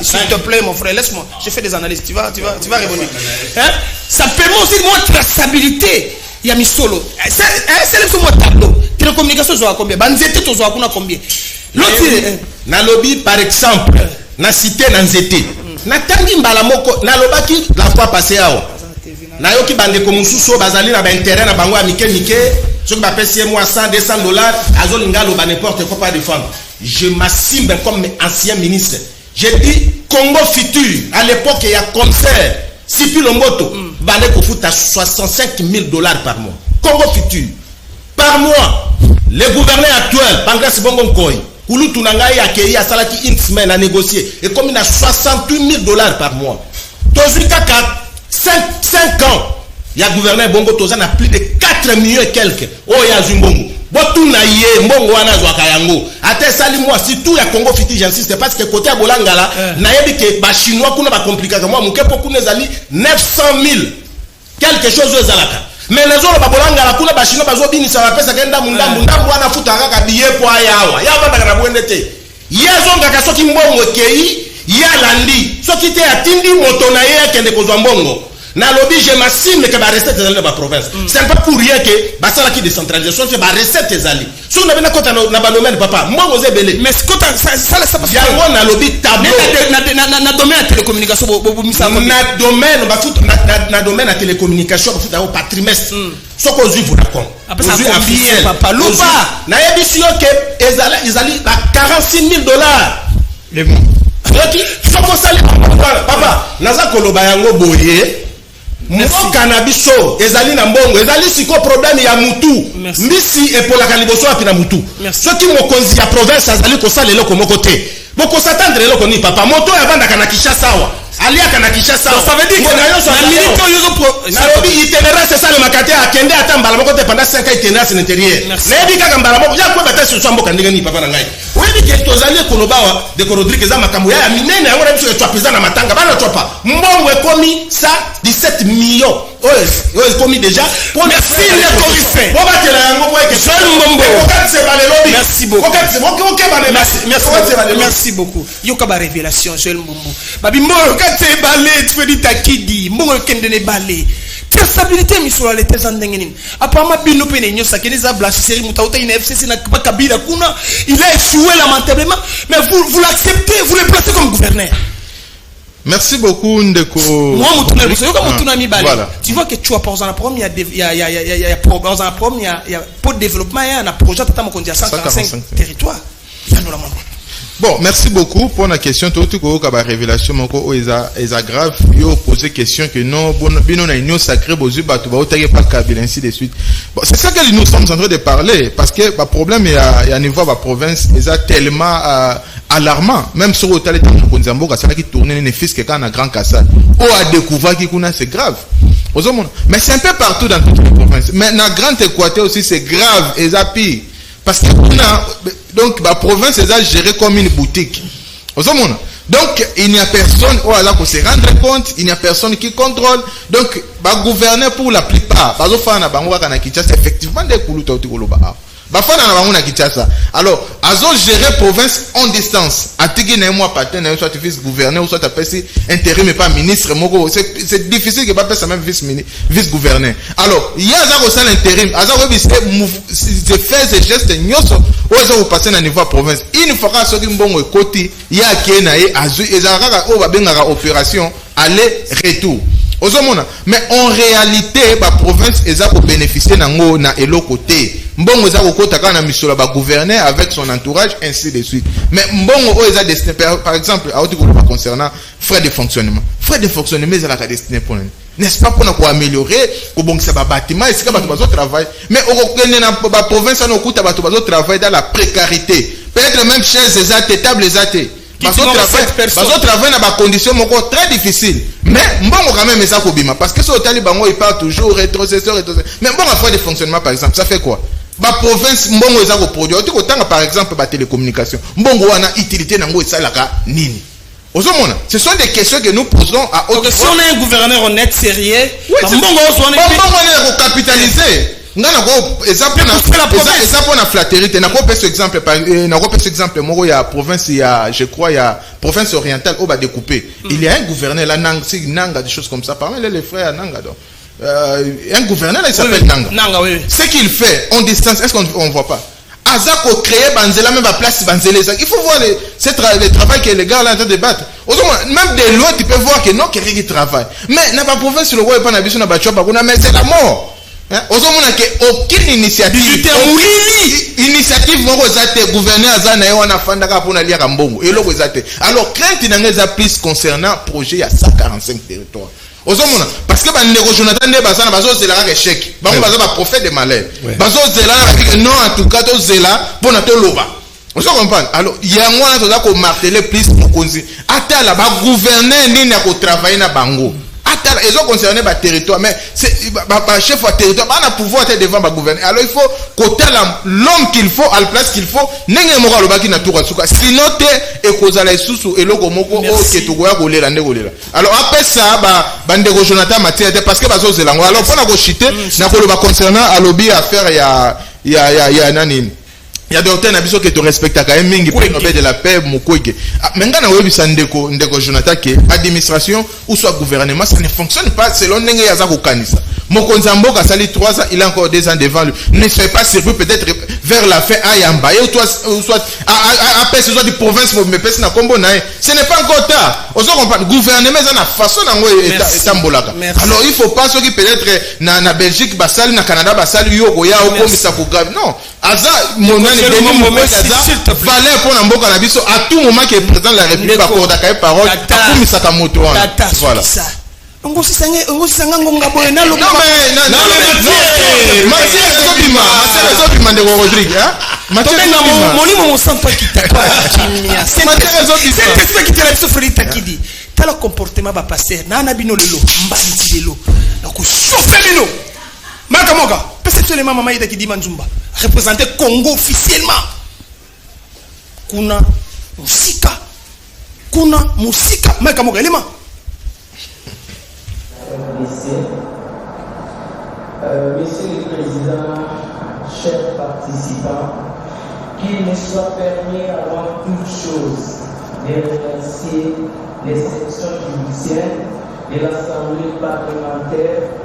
A: S'il te plaît, mon frère, laisse-moi. J'ai fait des analyses. Tu vas répondre. Ça permet aussi de traçabilité. Il y a mis solo. C'est le tableau. Télécommunication, tu as combien? Banzete, tu as combien? L'autre,
E: na lobby, par exemple, na cité Nanzete. Na tangi mbalamoko, na lobaki la fois passée à na yoki bande komususo bazali na ba intérêt na bango amike mike, ceux qui m'appellent moi $100, $200, azolinga loba n'importe quoi pas défendre. Je m'assume comme ancien ministre. J'ai dit Congo futur, à l'époque il y a concert. Sipi Lomboto, bande ko futa $65 000 par mois. Congo Futur. Par mois, le gouverneur actuel, Pancras Bongo Nkoi, Koulou Tunangaï a accueilli à Salaki une semaine à négocier. Et comme il a $68 000 par mois. Tozika 5 ans. Il y a gouverneur Bongo Tozan a plus de 4 millions et quelques. Oh, il y a Zumbongo. Botuna ye mbongo wana zwa kayango. Ate sali moi si tout ya Congo Fiti j'insiste parce que côté Bolangala na yebi ke ba chinois kuna ba complication moi muke poku nezali 900 000 quelque chose ezalaka. Mais les autres ba Bolangala kuna ba chinois bazo bini sa pesa kenda mundambu wana futa kaka biye kwa yawa. Ya banda kana bwendete. Yezo ngaka soki mbongo kei ya landi. Soki te atindi moto na ye kende kozwa mbongo. Na lobby je m'assime que ba recette dans la province. C'est pas pour rien que ba sala qui décentralisation c'est ba recette ezali. So na bena kota na ba domaine papa, moi vous belé.
A: Mais kota ça passe.
E: Ya na lobby tableau.
A: Na domaine de télécommunication
E: na domaine ba foot na domaine de télécommunication ba foot par trimestre. So ko zu vous d'accord.
A: Après ça combien papa Lupa.
E: Na yebisio que ezali ba $46 000.
B: Les mots.
E: Ok, so ko sali papa, naza koloba yango boye. Mboka na biso ezali na mbongo ezali siko problème ya mutu mbisi epolaka liboso api na mutu soki mokonzi ya province azali kosala eloko moko te boko s'attendre eloko ni papa moto yavandaka na Kinshasa awa aliaka na Kinshasa
A: ça veut dire que na milito yozo
E: Nairobi itinérance c'est ça le makate akende ata mbala moko te pendant 5 ans itinérance intérieur nebi kaka mbala moko ya kweba te so mboka ndenge ni papa na ngai webi ke tozali kolobawa de Rodrigue za makambo ya minene yango na biso ya twapeza na matanga bana twapa mbongo ekomi ça 17 millions ouais commis déjà pour
A: merci les corifés
E: on va te la yango que
A: seul mbombo
E: merci beaucoup
A: merci beaucoup yoka ba révélation seul mbombo babi mbongo kate balé tu fais dit takidi mbongo kende ne balé quelle stabilité misolo les tes ndengeni apparemment bino pene nyosa keneza blanchisseri mutauta ina FCC na kabila kuna il a échoué lamentablement mais vous l'acceptez vous le placez comme gouverneur.
F: Merci beaucoup Ndeko.
A: Moi voilà. Tu vois que tu as par exemple il y a pour développement il y a un projet tata mokondia 145 territoires.
F: Bon, merci beaucoup pour la question. Tout la révélation moko eza grave. Yo poser question que non bino na union sacrée bozu batu ba otage pas Kabila ainsi de suite. Bon, c'est ça que nous sommes en train de parler parce que le problème il y a niveau la province eza tellement alarmant même sur hôtel de Konzambo ça qui tourner ne fils que quand na grand Kassa ou a découvert qui kuna c'est grave. Mais c'est un peu partout dans toutes les provinces. Mais dans Grand Équateur aussi c'est grave et ça pire parce que donc la province est gérée comme une boutique. Donc il n'y a personne qui se rendre compte, il n'y a personne qui contrôle. Donc le gouverneur pour la plupart, effectivement des kuluta alors, azo gérer province en distance. Atigi na moi patin soit vice gouverneur soit appelé intérim mais pas ministre. C'est difficile que pas passer même vice gouverneur. Alors, il y a ça l'intérim. Azo c'est faire ces gestes nyoso ou azo vous passer na niveau province. Une fois que soki mbongo ekoti, il y a qui na ye azu ezaka o ba benga opération aller retour. Mais en réalité, la province est pour bénéficier nango na eloko te. Mbongo za kokota kana misola ba gouverneur avec son entourage ainsi de suite. Mais mbongo o eza destiné par exemple à autre concernant frais de fonctionnement. Frais de fonctionnement eza la destiné pour n'est-ce pas pour améliorer ko bongisa ba bâtiment et c'est ba bazo travail. Mais au kene na ba province na okuta ba bazo travail dans la précarité. Peut-être même chez les athées tables les athées. Bazo travail dans des conditions très difficiles. Mais bon quand même ça kobima parce que ce hôtel bango il part toujours rétrocesseur. Mais bon à fois de fonctionnement par exemple ça fait quoi? Ba province mbongo eza ko produire tu kotanga par exemple ba télécommunication mbongo wana utilité nango esalaka nini ozomona ce sont des questions que nous posons à haute voix.
A: Si on est un gouverneur honnête sérieux mbongo ozone
F: mbongo ko capitaliser ngana ko exemple na flatterie na ko pèse exemple na ko pèse exemple moko ya province ya je crois ya province orientale au ba découper il y a un gouverneur là nanga des choses comme ça parmi les frères nanga donc un gouverneur là il s'appelle Nanga oui. Ce qu'il fait en distance est-ce qu'on voit pas Azako créer Banzela même à place Banzela il faut voir le travail que les gars là en train de battre même de loin tu peux voir que non qu'il travaille mais n'a pas province le roi pas na biso na ba chopa kuna mais c'est la mort. Ozomona ke aucune initiative moko ezate gouverneur azana yo wana fandaka pona lia kambongo eloko ezate alors crainte nanga eza plus concernant projet ya 145 territoires ozomona parce que bandeko Jonathan nde bazana bazozelaka échec bango baza baprophète de malheur bazozelaka non en tout cas tozela mpona toloba ozo comprendre alors yango wana toza komartele plus mokonzi atala bagouverner nini ya kotravaille na bango atala ezo concerner territoire mais c'est chef de territoire bana pouvoir être devant gouverner alors il faut kotala l'homme qu'il faut à la place qu'il faut ndenge moko alobaki na tour asuka sinon te ekozala isusu eloko moko oke tokoya kolela nde kolela alors après ça bandeko Jonathan Matia parce que bazozela ngo alors pona ko chiter na koloba concernant alobi affaire ya nani il y a docteur Nabiso qui te respecte quand même mingi pour Nobel de la paix Mukwege. Mais ngana webisa ndeko Jonathan ke administration ou soit gouvernement ça ne fonctionne pas selon ndenge yaza ko kanisa. Mokonza mboka sali 3 ans il a encore 2 ans devant lui. Ne soyez pas surpris peut-être vers la fin ayamba ou soit à soit de province mais pèse na kombo na. Ce n'est pas encore tard. Ozo comprendre gouvernement ça na façon nango etambolaka. Alors il faut pas ceux qui peut-être na Belgique basali na Canada basali yo ko ya okomisa ko grave. Non. Aza monani valeur pour mboka na biso à tout moment que le président de la République va porter la parole akumisa ka moto wana voilà
A: ngo sisanga ngonga boye na lo
F: non mais de Rodrigue hein
A: molimo mo santo kitako kimia c'est qui te la souffrir takidi tala comportement ba passer na bino lelo mbandi lelo na ko chauffer bino Makamoga, peut-être les mamans Maïda qui dit Manzumba, représenter Congo officiellement. Kuna Musika, Makamoga, élément.
G: Monsieur le Président, chers participants, qu'il me soit permis avant toute chose de remercier les sections judiciaires de l'Assemblée parlementaire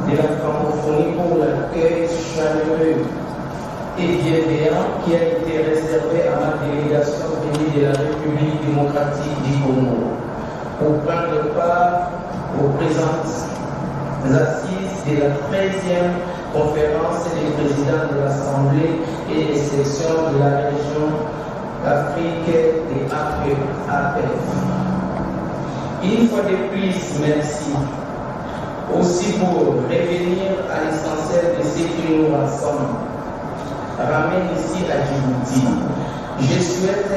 G: de la francophonie pour l'accueil chaleureux et bienveillant qui a été réservé à ma délégation venue de la République démocratique du Congo pour prendre part aux présentes assises de la 13e conférence des présidents de l'Assemblée et des sections de la région Afrique et APEC. Une fois de plus, merci. Aussi pour revenir à l'essentiel de ce qui nous rassemble, ramène ici à Djibouti. Je souhaite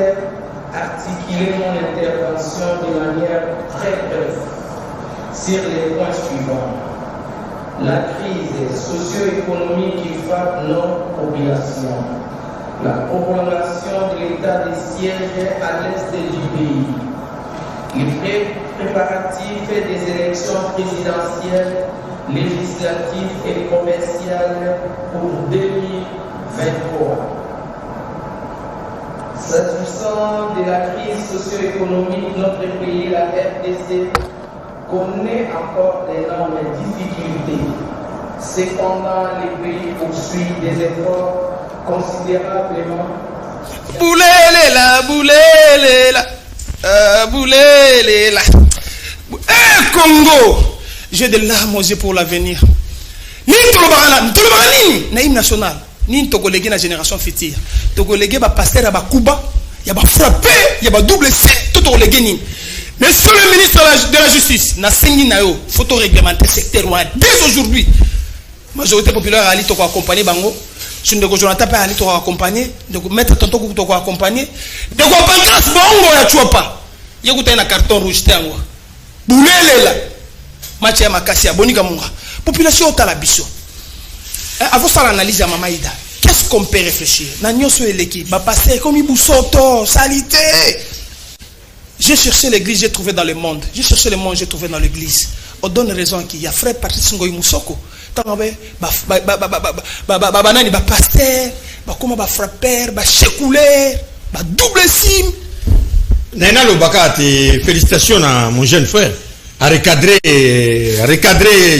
G: articuler mon intervention de manière très brève sur les points suivants. La crise socio-économique qui frappe nos populations, la prolongation de l'état de siège à l'est du pays, les préparatifs des élections présidentielles, législatives et provinciales pour 2023. S'agissant de la crise socio-économique, notre pays, la RDC, connaît encore d'énormes difficultés. Cependant, le pays poursuit des efforts considérablement.
A: Bouléléla. Congo, j'ai des larmes aux yeux pour l'avenir. Ni Naïm national, ni Togolégué na génération future. Togolégué va passer à Bakuba, il va frapper, il va doubler C, tout Togolégué ni. Monsieur le ministre de la Justice, na Sengi Nayo, photo réglementaire secteur dès aujourd'hui. Majorité populaire Ali Toko accompagner Bango. Si nous devons aller te accompagner, de mettre tonton pour te accompagner, de accompagner grâce bongo ya chuapa. Il y a un carton rouge tango. Boulele là. Match ya makasi abonika munga. Population ta la biso. Avant ça l'analyse à Mamaïda. Qu'est-ce qu'on peut réfléchir? Na nyoso eleki, ba passer comme ibusoto, salité. J'ai cherché l'église, j'ai trouvé dans le monde. J'ai cherché le monde, j'ai trouvé dans l'église. On donne raison qu'il y a frère Patrice Ngoy Moussoko. Banani ba pasteur, ba comment ba frappeur, ba checouleur, ba double sim.
B: Naina Lobaka, félicitations à mon jeune frère. À recadrer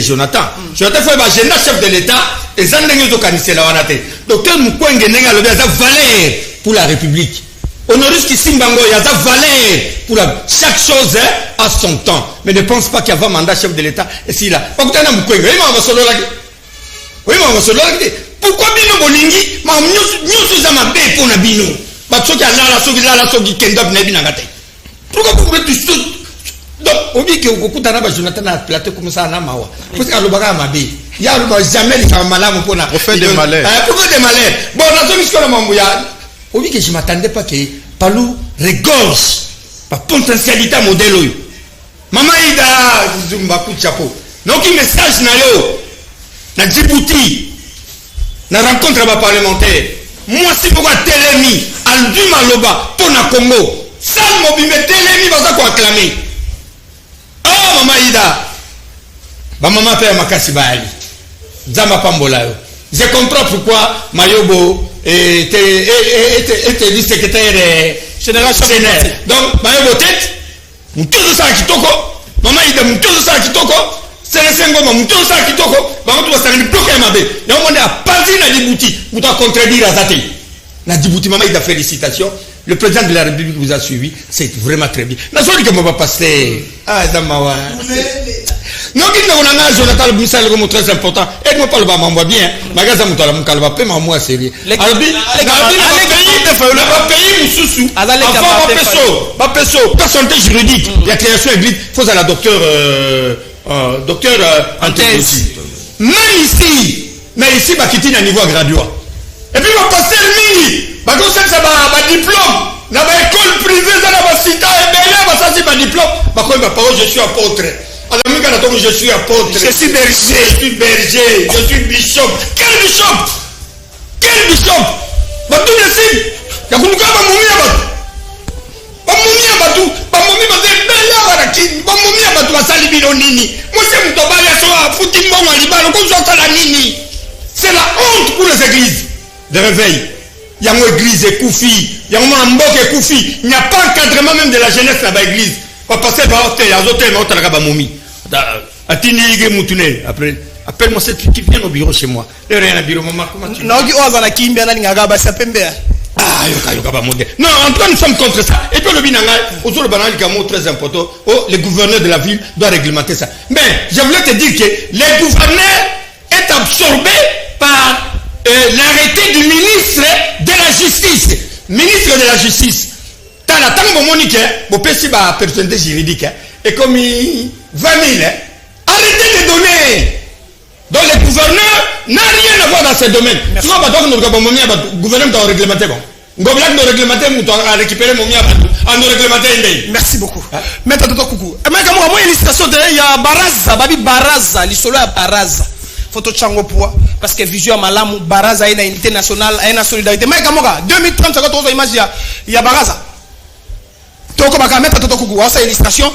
B: Jonathan. Jonathan fait agenda chef de l'État et Zandeng to kanisela wanate. Docteur Mukwege nenga lobi za valeur pour la République. Honoris qui Simbango y a za valeur pour chaque chose à son temps. Mais ne pense pas qu'il y a un mandat chef de l'État et si là. Pourquoi bino bolingi ma nyusu za mabe pona bino. Ba tsoki ala soki kenda na bina ngate. Pourquoi vous pouvez tout Donc, on dit que Jonathan a platé comme ça, Namawa. Parce que l'Obaga m'a dit, il y a jamais les malades pour
F: faire des malheurs.
B: Pour faire des malheurs. Bon, dans ce cas, on dit que je ne m'attendais pas que Palou regorge par potentialité modèle. Maman Ida, Zumbaku Chapo. Donc, il message na yo, na Djibouti, na rencontre avec parlementaire. Moi, si vous avez Télémi, Aldu Maloba, pour na Congo, ça mobile Télémi, va quoi acclamer. Oh, Maman Ida, ba maman père Makasi Baali, Zama Pambola. Je comprends pourquoi Mayobo était le secrétaire général. Donc, Mayobo tête, Moutouzou Sa Kitoko, Maman Ida Moutouzou Sa Kitoko, c'est le Sengo, Moutouzou Sa Kitoko, Maman Touba Sa Kitoko, et on a parti dans Djibouti, vous t'as contredire à Zate. La Djibouti, Maman Ida, félicitations. Le président de la République vous a suivi, c'est vraiment très bien. Mais ce que je vais passer, Zamawa. Non, il y a Jonathan Boussal comme très important. Et moi, pas le bas, m'envoie bien. Magasin Moutala Moukalva, paie ma moi sérieux. Le pays, sous-sous. Pas personnalité juridique. La création est faut à la docteur Anthony. Mais ici, bah, quitter à niveau graduat. Et puis, on va passer le mini. Bah, comme ça, va diplôme. Dans ma école privée, ça va citer et bien là, ça, c'est ma diplôme. Bah, quand ma parole, je suis apôtre. Je suis apôtre. Je suis berger. Je suis bishop. Quel bishop? Bah, tout le signe. Il y a beaucoup c'est la honte pour les églises de réveil. Il y a une église et Koufi, il y a un mbok et Koufi. Il n'y a pas encadrement même de la jeunesse dans l'église. On va passer par hôtel, à l'hôtel, mais on t'a la momi. Après, appelle-moi cette fille qui vient au bureau chez moi. Il n'y a rien au bureau, maman. Comment tu non, en tout cas, nous sommes contre ça. Et puis, le binangal, autour du banal, il très important. Oh, le gouverneur de la ville doit réglementer ça. Mais, je voulais te dire que le gouverneur est absorbé par l'arrêté du ministre de la Justice. Ministre de la Justice. T'as la tango monique, bon, si ma personnalité juridique, et comme 20 000, arrêtez de donner. Donc, le gouverneur n'a rien à voir dans ce domaine. Tu vois, le gouvernement doit réglementer.
A: Merci beaucoup. Maintenant, coucou. Moi, illustration de Baraza, l'histoire de Baraza. Photo chango poa parce que visuel malamu Baraza a une unité nationale, a une solidarité. Mais kamoga 2030 ça quand on image il y a Baraza. Toko baka mettre toto coucou, ça illustration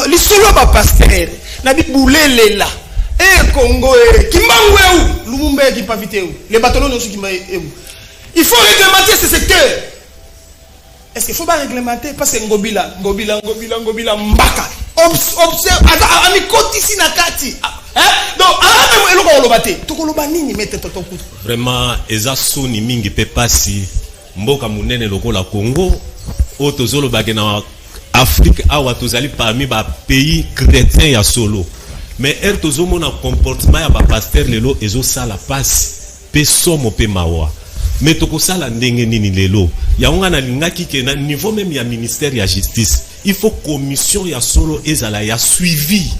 A: l'histoire ba pasteur. Nabi boulele là. Congo Kimbangu Lumumba qui pas vite les bâtonnons aussi qui il faut réglementer ce secteur. Est-ce qu'il faut pas réglementer parce que Ngobila Mbaka observe ami koti si nakati donc eloko olobate tokoloba nini mettre toto kutu
C: vraiment eza soni mingi pe pasi mboka munene lokola Congo o tozoloba na Afrique awa tozali parmi ba pays chrétiens ya solo. Mais er tozomona comportement ya ba pasteur lelo ezo sala passe pe somo pe mawa. Mais toko sala ndenge nini lelo ya nga na lingaki ke na niveau même ya ministère ya justice il faut commission ya solo ezala ya suivi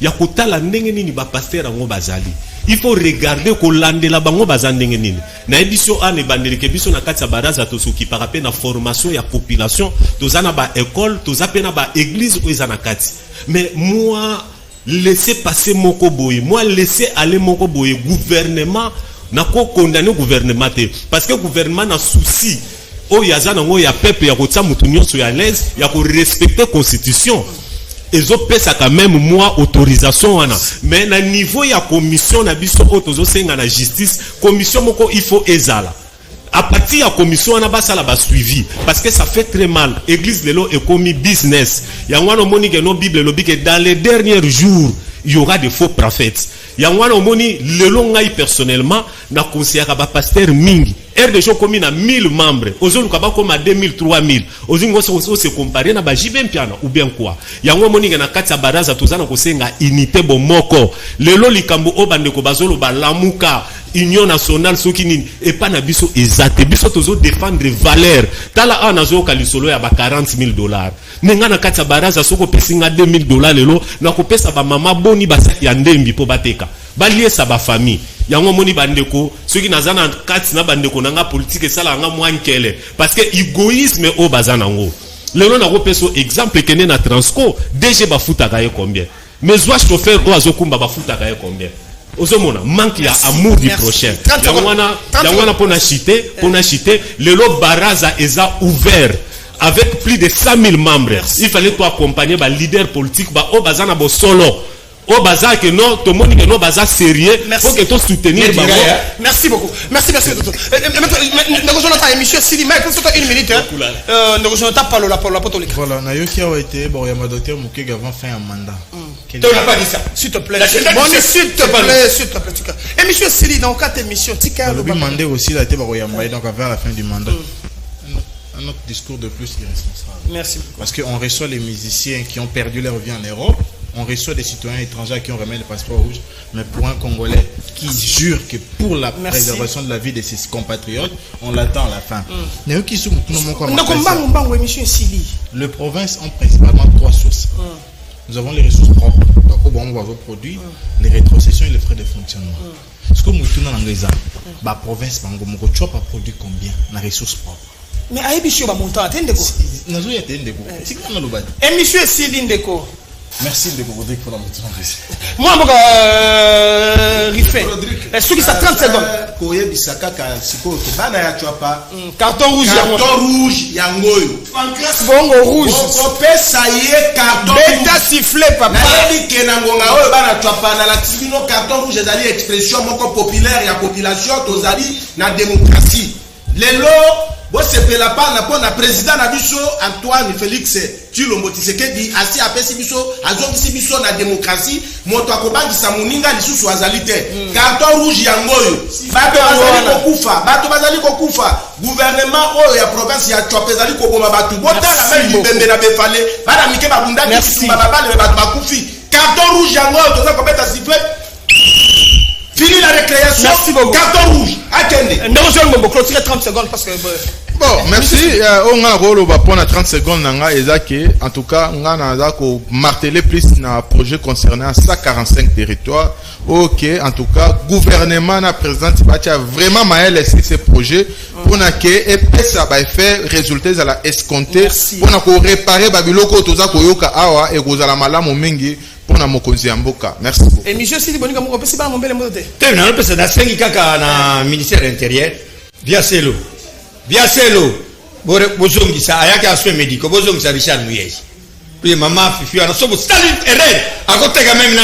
C: ya kotala ndenge nini ba pasteur ngo bazali il faut regarder ko landela bango bazandenge nini na édition ane bandeleke biso na kati ya Baraza tosuki par rapport na formation ya population tozana ba école tozapena ba église ezana kati. Mais moi laisser passer moko boye, moi laisser aller moko boye gouvernement n'a pas condamné gouvernement parce que gouvernement n'a souci o yazana ngo ya peuple ya kotsa mutunyo so ya l'aise ya ko respecter constitution ezo pesa quand même moi autorisation wana mais na niveau ya commission na biso otozo senga na justice commission moko il faut ezala à partir de la commission, on a pas suivi parce que ça fait très mal. Église lelo est commis business. Il y a un moni que nos Bible lobby que dans les derniers jours il y aura des faux prophètes. Il y a un moni lelo ngai personnellement na conseiller ba pasteur mingi RDG comme na 1000 membres ozolu kaba comme à 2000 3000 ozingo se comparer na ba JB mpiana ou bien quoi yango moninga na kati ya baraza tozana kosenga unité bomoko lelo likambo obande ko bazolo balamuka union nationale soki nini et pas na biso ezate biso tozo défendre valeur tala ana zo kalisolo ya ba $40,000 nenga na kati ya baraza soko pesinga $2,000 lelo na kopesa ba mama boni basaki ya ndembi po bateka baliesa ba famille yango moni bandeko soki nazana kati na bandeko nanga politique sala nga mwankele parce que égoïsme o bazana ngo lelo na kopeso exemple kene na Transco DG bafuta kaye combien mais soit chauffeur o azokumba bafuta kaye combien ozomona manque ya amour du prochain yangwana pona chiter lelo baraza eza ouvert avec plus de 100,000 membres. Il fallait toi accompagner ba leader politique ba o bazana bo solo au bazar que non tout le monde que non bazar sérieux faut que tu soutenir
A: merci beaucoup merci docteur nous avons émission Sidi mais pour une minute nous avons parlé la potolik
D: voilà na yo qui a été bon ya ma docteur Mukega avant fin un mandat
B: tu n'as pas dit ça
A: s'il te plaît s'il te plaît émission Sidi dans 4 émissions tika
D: le demandé aussi la été donc vers la fin du mandat un autre discours de plus irresponsable
A: merci
D: parce qu'on reçoit les musiciens qui ont perdu leur vie en Europe. On reçoit des citoyens étrangers qui ont remis le passeport rouge, mais pour un Congolais qui jure que pour la préservation de la vie de ses compatriotes, on l'attend à la fin. Les provinces ont principalement 3 sources. Nous avons les ressources propres, donc on va produire les rétrocessions et les frais de fonctionnement. Ce que nous avons dans la province, on va produire combien la ressources propres.
A: Mais à émission, on va monter à Tendeko. Émission Sidi Ndeko.
D: Merci de Rodrigue pour la motivation.
A: Moi, Riffé. Est-ce que ça 30 secondes?
E: Koye Bisaka Siko, Bana ya Chouapa.
A: Carton rouge.
E: Carton rouge, Yangoyo.
A: Bongo rouge.
E: Kopé ça y est, carton rouge.
A: Beta sifflé, papa.
E: Nayebi Kenangonga, Oyo Bana Chouapa, na la Tibino, carton rouge, ezali expression moko populaire, ya population, tozali, na démocratie. Lelo, bon c'est la part na président na biso Antoine Félix Tshilombo Tshisekedi asi apesi biso azongisi biso na démocratie moto akobangisa muninga lisusu azalite carton rouge yangoyo bato bazali kokufa gouvernement oyo ya province ya Chouapa ezali koboma bato botala même libembe na befale bana mike babunda kisumba babale bato bakufi carton rouge yangoyo toza kobeta sifflet. Fini la récréation.
A: Merci beaucoup.
E: Carton rouge. Attendez.
A: Nous allons clôturer 30 secondes parce que.
F: Bon, merci. On a rôle pour 30 secondes. En tout cas, on a martelé plus dans projet concernant 145 territoires. Ok, en tout cas, gouvernement na président a vraiment laissé ces projets pour que ça va faire résultat à la escompté pour réparer babiloko toza koyoka awa et kozala malamu mingi. Pour na mokonzi ya mboka. Merci beaucoup.
A: Et monsieur Sidi Boninga moko pesi ba mombele mbote.
B: Te na pesa na sengi kaka na ministère intérieur. Via selo. Bozongi sa ayaka aswe médico bozongi sa Richard Muyezi. Puis maman fifi ana sobo Staline erreur. À côté quand même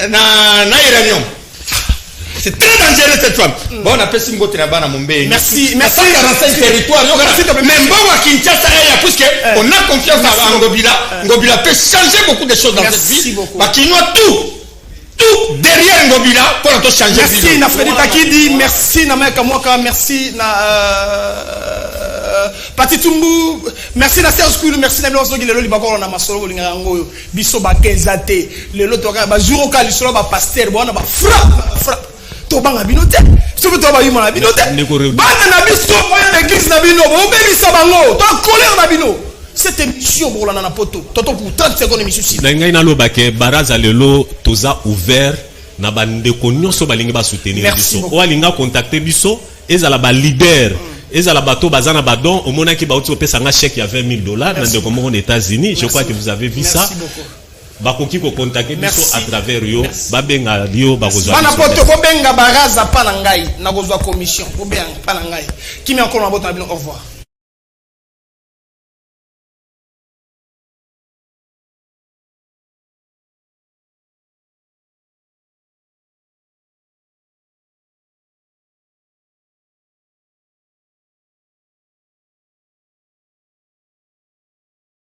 B: na iranium. C'est très dangereux cette femme. Bon, on a pris Mbote na bana Mombé.
A: Merci.
B: 45 territoires. Même bon à Kinshasa, puisque on a confiance en Ngobila. Ngobila peut changer beaucoup de choses dans cette vie. Bakinois tout derrière Ngobila pour tout changer.
A: Merci na Freddy Takidi, merci na Meka Mwaka, merci na Pati Tumbu, merci na Serge Koulou, merci na Biloso Gilelo Libakoro na Masolo Lingango, Biso Bakenzate, le lotoka, Bazuro Kalisolo, Pasteur, Bona, frappe. Tobanga binote sobo toba yima na binote bana na biso moyen d'église na bino obelisa bango to colère na bino cette émission bolana na poto toto pour 30 secondes émission si
C: na ngai na lobake baraza lelo toza ouvert na bandeko nyonso balingi ba soutenir biso o alinga contacter biso ezala ba leader ezala bato bazana badon au mona ki ba uti opesa nga chèque ya $20,000 na ndeko moko aux États-Unis je crois que vous avez vu ça bakoki ko contacter biso à travers yo babenga yo bakozwa
A: bana poto ko benga baraza pa na ngai na kozwa commission ko benga pa na ngai kimi encore na boto na bino au revoir.